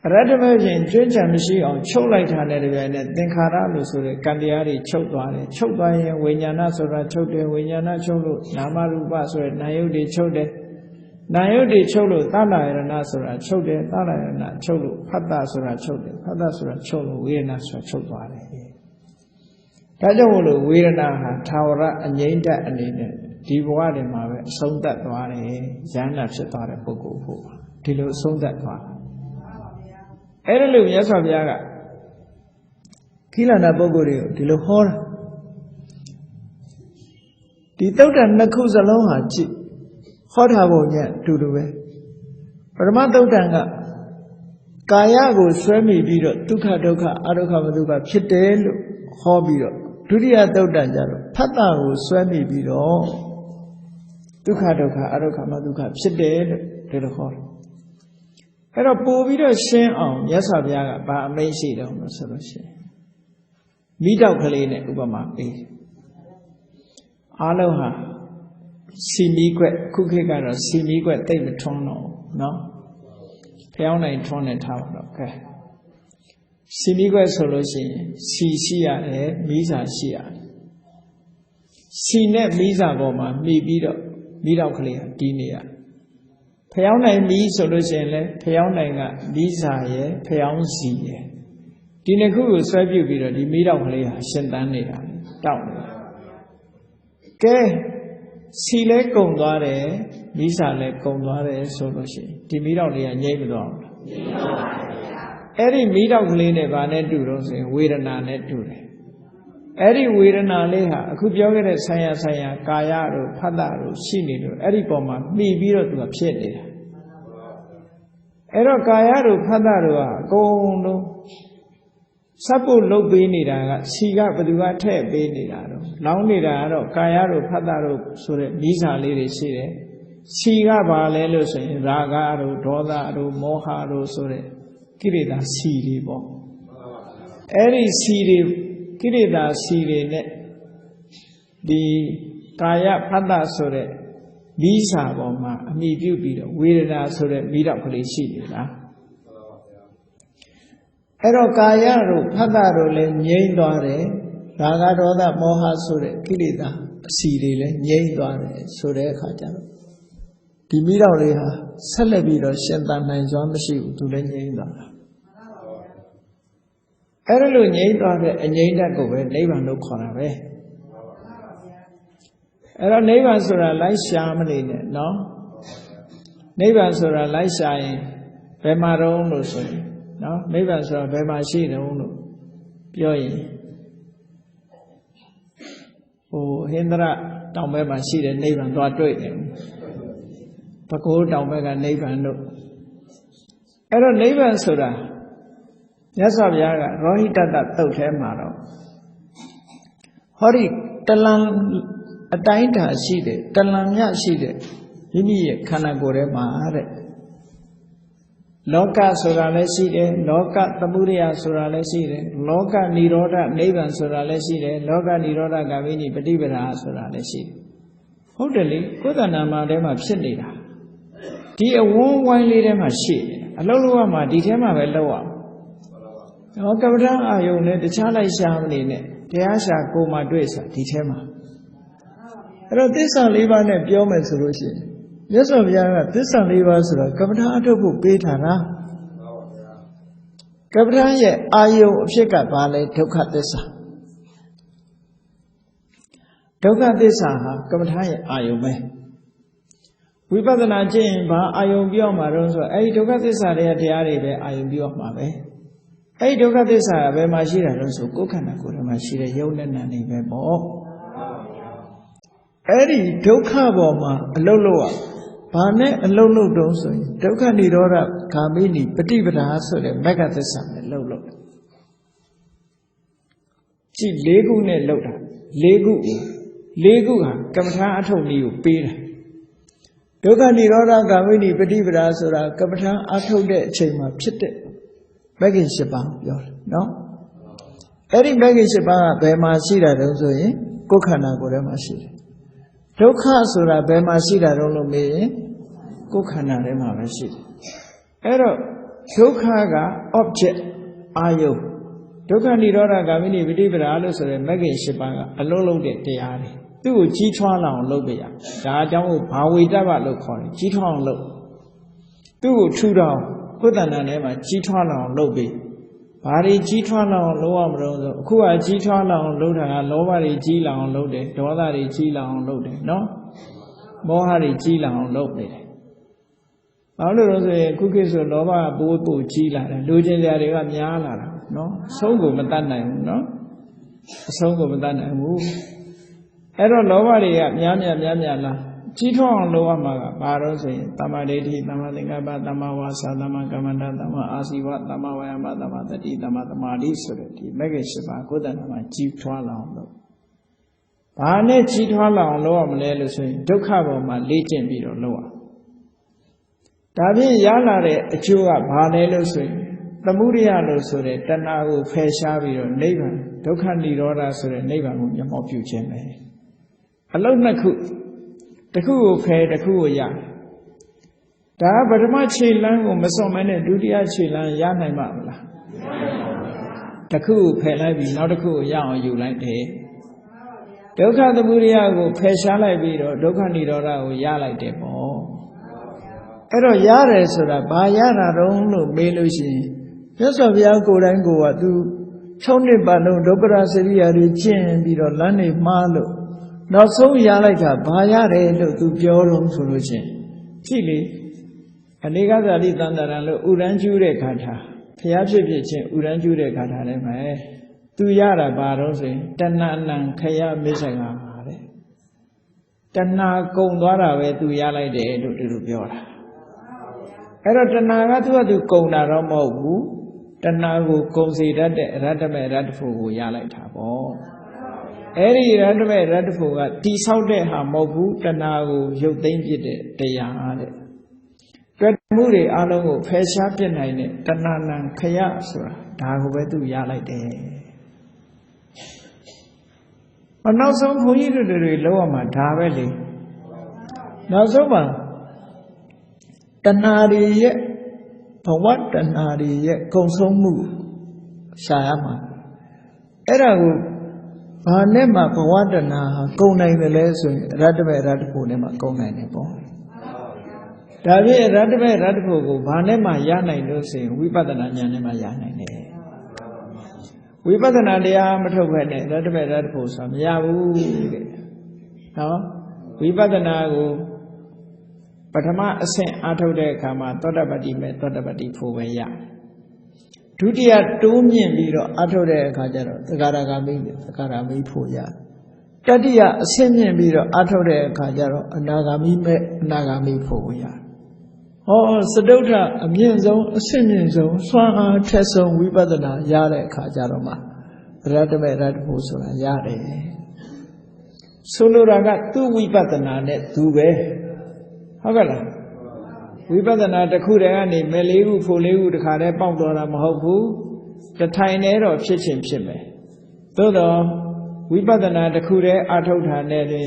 အရတ္တမဲ့ဖြင့်ကျွမ်းကြံမရှိအောင်ချုပ်လိုက်တာနဲ့တပြိုင်နက်သင်္ခါရလို့ဆိုတဲ့ကံတရားတွေချုပ်သွားတယ်ချုပ်သွားရင်ဝိညာဏဆိုတာချုပ်တယ်ဝိညာဏချုပ်လို့နာမရူပဆိုတဲ့နာယုတ်တွေချုပ်တယ်နာယုတ်တွေချုပ်လို့သလယရဏဆိုတာချုပ်တယ်သလယရဏချုပ်လို့ဖတ်တာဆိုတာချုပ်တယ်ဖတ်တာဆိုတာချုပ်လို့ဝေဒနာဆိုတာချုပ်သွားတယ်ဒါကြောင့်မို့လို့ဝေဒနာဟာထာဝရအငြိမ့်တအနေနဲ့ဒီဘဝတွေမှာပဲအဆုံးသတ်သွားတယ်ဉာဏ်နာဖြစ်သွားတဲ့ပုဂ္ဂိုလ်ဖို့ဒီလိုအဆုံးသတ်သွားအဲ့ဒါလို့မြတ်စွာဘုရားကခိလနာပုဂ္ဂိုလ်တွေကိုဒီလိုဟောတာဒီသုတ်တန်နှစ်ခုစလုံးဟာကြည့်ဟောထားပုံညအတူတူပဲပရမသုတ်တန်ကကာယကိုဆွဲမိပြီးတော့ဒုက္ခဒုက္ခအဒုက္ခမဒုက္ခဖြစ်တယ်လို့ဟောပြီးတော့ဒုတိယသုတ်တန်ကျတော့ဖတ်တာကိုဆွဲမိပြီးတော့ဒုက္ခဒုက္ခအဒုက္ခမဒုက္ခဖြစ်တယ်လို့ဒီလိုဟောတယ်အဲ့တော့ပို့ပြီးတော့ရှင်းအောင်မြတ်စွာဘုရားကဗာအမိန့်ရှိတယ်လို့ဆိုလို့ရှိရင်မိတောက်ကလေးနဲ့ဥပမာပေးအားလုံးဟာစီမီကွက်ခုခေတ်ကတော့စီမီကွက်တိတ်မထွန်းတော့နော်ဖျောင်းနိုင်ထွန်းနေထားပါတော့ကဲစီမီကွက်ဆိုလို့ရှိရင်စီရှိရတယ်မီးစာရှိရတယ်စီနဲ့မီးစာပေါ်မှာမှီပြီးတော့မိတောက်ကလေးဟာတီးနေရဖျောင်းနိုင်မီးဆိုလို့ရှိရင်လည်းဖျောင်းနိုင်ကမီးစာရယ်ဖျောင်းစီရယ်ဒီနှစ်ခုကိုဆွဲပြုတ်ပြီးတော့ဒီမိတောက်ကလေးဟာရှင်သန်နေတာတောက်နေတာကဲစီလဲကုံသွားတယ်မိစာလဲကုံသွားတယ်ဆိုလို့ရှိရင်ဒီမိတောက်လေးကငြိမ့်မသွားဘူးလားငြိမ့်ပါပါဘုရားအဲ့ဒီမိတောက်ကလေးနဲ့ဗာနဲ့တူတော့ဆိုရင်ဝေဒနာနဲ့တူတယ်အဲ့ဒီဝေဒနာလေးဟာအခုပြောခဲ့တဲ့ဆိုင်ရာကာယတို့ဖတ်တာတို့ရှိနေလို့အဲ့ဒီပုံမှာမှီပြီးတော့သူကဖြစ်နေတာအဲ့တော့ကာယတို့ဖတ်တာတို့ဟာအကုန်လုံး Sapu low benida, Siga Baduga te benida, long nida, Kayaro, Padaro, so that Misa lady see Siga Balelo say Ragaro, Dodaro, Moharo, so that Kirida Siri bo. Eri Siri, Kirida Siri net the Kaya Pada so that Misa Boma, me beauty, Wirida so that meet up for the city. Ero Kayaro, Padaro, Yen Dore, Ragaroda, Moha so that Kirida Siri, Yen Dore, so that Kajaro. The Miralia, Celebido, Shentan, and Zomashi to the Yenda. Erelu Yenda and Yenda go where neighbor no corner. Era neighbors are like Shamani, no? Neighbors are like Shine, Bemaron, no? Neighbors are Bemashi, no? Yoy. Oh, Hindra, don't ever see the neighbor, not do it. Paco down back a neighbor no. Error neighbor soda. Yes, of Yaga, Rohita that told him, Maro. Hori, Talan, a tainta seeded, Talamya seeded, Himi Kanagore Mare. Loka Sorale seeded, Loka Taburia Sorale seeded, Loka Niroda, neighbor Sorale seeded, Loka Niroda Gavini, Petibera Sorale seeded. Hotely, Kudanama dem of Sindida. Dear one wine leader machine, a low ma ditema lower. No Gavana, I own it, the Chala Shamlin, the Asha go my dressa, ditema. This are Liban and Bioman solution. Yes, of Yana, this are Livas, Gavana to beta. Gavana, yet, Ayo, Shaka Valley, Toka Dessa. Toka Dessa, Gavana, Ayo me. Vipadana Jane, Ayo Bioma, so I took at this area, the area, Ayo Bioma. I took at this area, Mashira, so Kokana, Mashira, Yonan, and even more. Eddie Toka Boma, Loloa, Pane, and Lolo Donson, Toka Nidora, Kamini, Petibata, so the Megatesa, Lolo. See, Legu ne Loda, Legu, Kamata, I told you, Peter. Doga Niroda Gavini Petibra Sura, Kapata, I told that chamber, Chit, Begging Shaba, no? Eddie Begging Shaba, Bema Sida, Kokana Goremasi. Doka Sura, Bema Sida, Rolo me, Kokana Remasi. Ero, Dokaga, object, Ayo. Doka Niroda Gavini Petibra Alusura, Megging Shaba, a lolo de Ari. Tu Chitwan on Lobia, Dajamo, Pawitava Locon, Chitwan Low. Tu Tudor, Kudananema, Chitwan on Lobi. Pari Chitwan on Loam Rosa, Kua Chitwan on Loda, Lowari Gila on Lode, Dodari Gila on Lode, no? Mohari Gila on Lode. All the Rose cookies of Lova, Bobo Gila, Lujin Yara Miala, no? Sogo Matana, no? Sogo Matana, move. Error Lovaria, Yamia, Chitron Loa Maga, Baros, Tamadeti, Tamadingaba, Tamawasa, Tamakamanda, Tama Asiwa, Tamawayama, Tamatati, Tamatamadi, Surati, Megashiba, Kudanama, Chief Twala. Pane Chitwala on Loa Malelus, Dokabo, my legend below Loa. Tabi Yalare, Chua, Banelus, Tamuria Losure, Tanago, Peshavi, neighbor, Dokandi Roda, Sure, neighbor, your future. Alone the coup pay the coup ya. Da but my chilan or Masomane Dudia chilan Yana Mamla. The coup pay like not a coup ya you like day. Doka the Muriago pay shall I be or Doka Nidora or ya like them all. Ero Yare so that by Yana don't know Melusi. Just of Yago and go at do Tony Bano, Dokara Sevilla, Chin, be or Lani Malo. Not so Yalaka, Bayare to Pure solution. Chili, and they got a little under Uranjure Kata, Piachi, Uranjure Kata, 2 Yara Baros, Tana Kaya Misaga. Tana Kondara way to Yala de to Piora. Erotanaga to Kona Romo, Tanago Kosi Radame Radfu Yalai Tabo. Eri Radame Radfu, Tisaude Hamobu, Tanago, you danger the Yahade. Muri Alo, Peshapian, Tanana Kayasura, Dagovetu Yalai de. But now some who eat the lower Mataveli. Now so Tanari yet, for what Tanari yet consume Sayama. Erago, Panema, for what Kona in the lesson, Radame Radpunema Kona in the bone. Davi Radame Radpu, Panema Yana in those saying, we better than Yanema Yana. We better than the Amatowene, Radame Radpu, some Yahu. No, we better now. Patama Saint Atode Kama, Todabadi met Todabadi Poveya. Tudia 2 million Biro Atode Kajaro, the Garagami Poya. Tadia Senior Biro Atode Kajaro, Nagami met Nagami Poya. Oh, Sadota, a Mienzo, a Senior, Swan Tesso, Wibadana, Yare Kajaroma, Radame Radpuso, Yare. Soluraga 2 Wibadana net 2 way. We better not the Kurani, Melu, Fulu, the Kare Pamdora Mahoku, the tiny of Chichin Chime. Though we better not the Kure Atota Neri,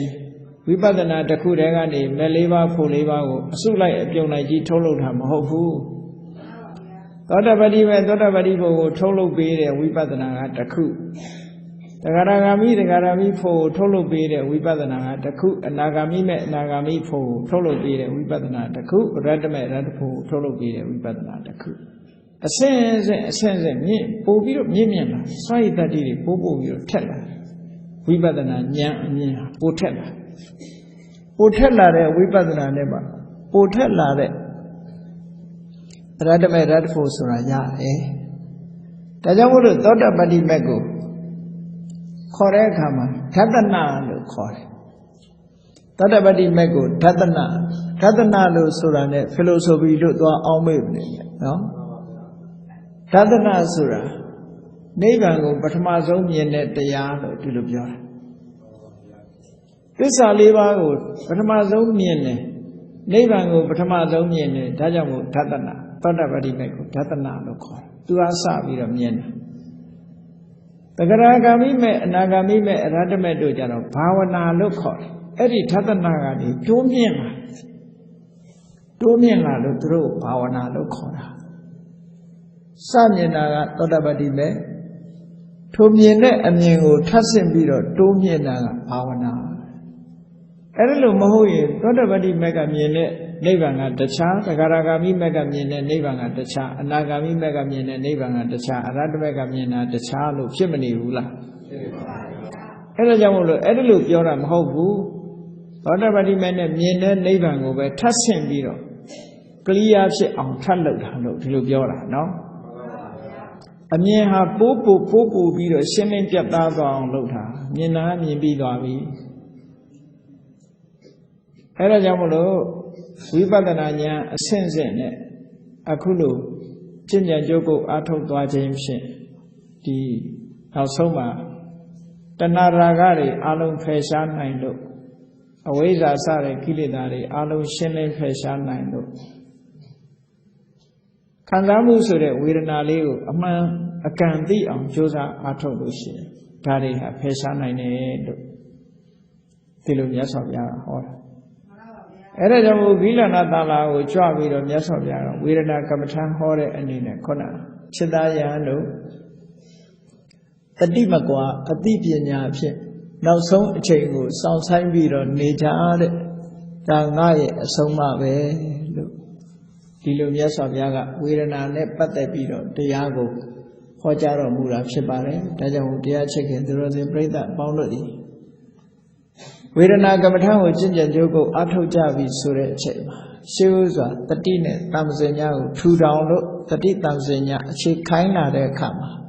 we better not the Kurani, Meliva, Fuliva, Sula, Yonaji, Tolota Mahoku. Dodabadi Tolo Bede, we better not the Ku. The Garagami for Tolo Bede, we better not the Ku, and Nagami for Tolo Bede, we better not the Ku, Radame Radpo, Tolo Bede, we better not the Ku. A sense, me, Bobby, Mimian, Sai that did Bobo, your teller. We better not Nya, Botella. Botella, we better not never. Botella, Radame Radpo Suraya, Tajamu, Dodabadi Mego. Correct, Hama, Tatana, look, correct. Tatabadi Mego, Tatana, Surane, philosophy, look, all maybe, no? Tatana Sura, Nevango, but Mazo, Yenet, the Yard, to the Jar. This are Levago, but Mazo, Yene, Nevango, but Mazo, Yene, Tajamu, Tatana, Tatabadi Mego, Tatana, look, to Asabi of Yena. The Garagami me Nagami me Radame do Jano, Pavana look hot. Eddie Tatanagani, 2 million. 2 million look through Pavana look hot. Samyanaga Todabadi me 2 million and Yango Tassim Biro, 2 million Pavana. Erelu Mahoy, Todabadi mega mine. Nevanga the cha, the Garagami megamina, Nevanga the cha, Nagami megamina, Nevanga the cha, Radmegamina, the cha, look, Chimney Rula. Elajamulo, Edelu, Yoram Hobu, Todabadi men and Mina, Nevango, where Tassim Biro. Clear shit on Talo, to Yora, no? A mere ha Popo Biro, Shemin Jababa on Lota, Mina, Mibigavi. Elajamulo. Vipadananya a sense in it. Akulu, Jinja Joko Ato Dwajim Shin, the Alsoma, Tanaragari, Alum Feshan Naindo, Aweza Sare Kilidari, Alum Shinlin Feshan Naindo. Kandamu Sure, Viranaliu, among a candy on Josa Ato Lushi, Tari have Feshan Naindo. Tilumyas of Yara. Erajamu Vilana Dala, which are with a Yasovia, Virana Kamatan Hore and in a corner. Chidayano a Dimagua, a Dipiana, now so a chango, sounds high Viro, Nature, Dangai, a Soma, Dilum Yasovia, Virana Nepate Biro, Diago, Hojaro Mura Shibare, Tajamu Dia chicken, the Rose break that boundary. Virana Gamatan was Jinja Jogo, Ato Javi Sure Chema. She was a 13 Tamzanya, 2 download, 30 Tamzanya, she kinda there kama.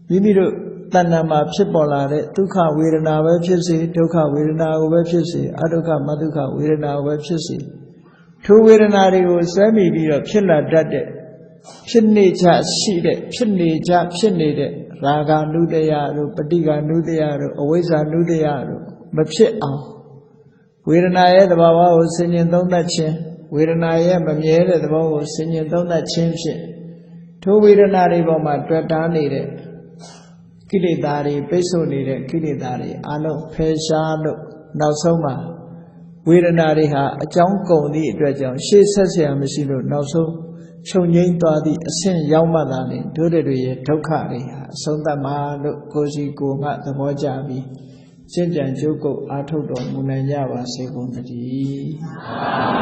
Yimido Tanama Chipola, Tuka Virana Webchisi, Tuka Virana Webchisi, Aduka Maduka Virana Webchisi. 2 Viranari was semi be a killer daddy. ဖြစ်နေကြရှိတဲ့ဖြစ်နေကြဖြစ်နေတဲ့ရာဂနုတယတို့ပဋိက္ခနုတယတို့အဝိဇ္ဇာနုတယတို့မဖြစ်အောင်ဝေဒနာရဲ့သဘာဝကိုဆင်ញင်သုံးသပ်ခြင်းဝေဒနာရဲ့မမြဲတဲ့သဘောကိုဆင်ញင်သုံးသပ်ခြင်းဖြင့်ထိုဝေဒနာတွေပေါ်မှာတွေ့တာနေတဲ့ကိလေသာတွေပိတ်ဆို့နေတဲ့ကိလေသာတွေအလုံးဖယ်ရှားလို့နောက်ဆုံးမှာဝေဒနာတွေဟာအကြောင်းကုန်သည့်အတွက်ကြောင့်ရှေ့ဆက်เสียမရှိလို့နောက်ဆုံးချုပ်ငြိမ်းသွားသည့်အဆင့်ရောက်မှသာလေတို့တွေရဲ့ဒုက္ခတွေဟာအဆုံးသတ်မှာလို့ကိုယ်စီကိုယ်ငါသဘောကျပြီးစင်ကြံကြုတ်ကုတ်အားထုတ်တော်မူနိုင်ကြပါစေကုန်သတည်း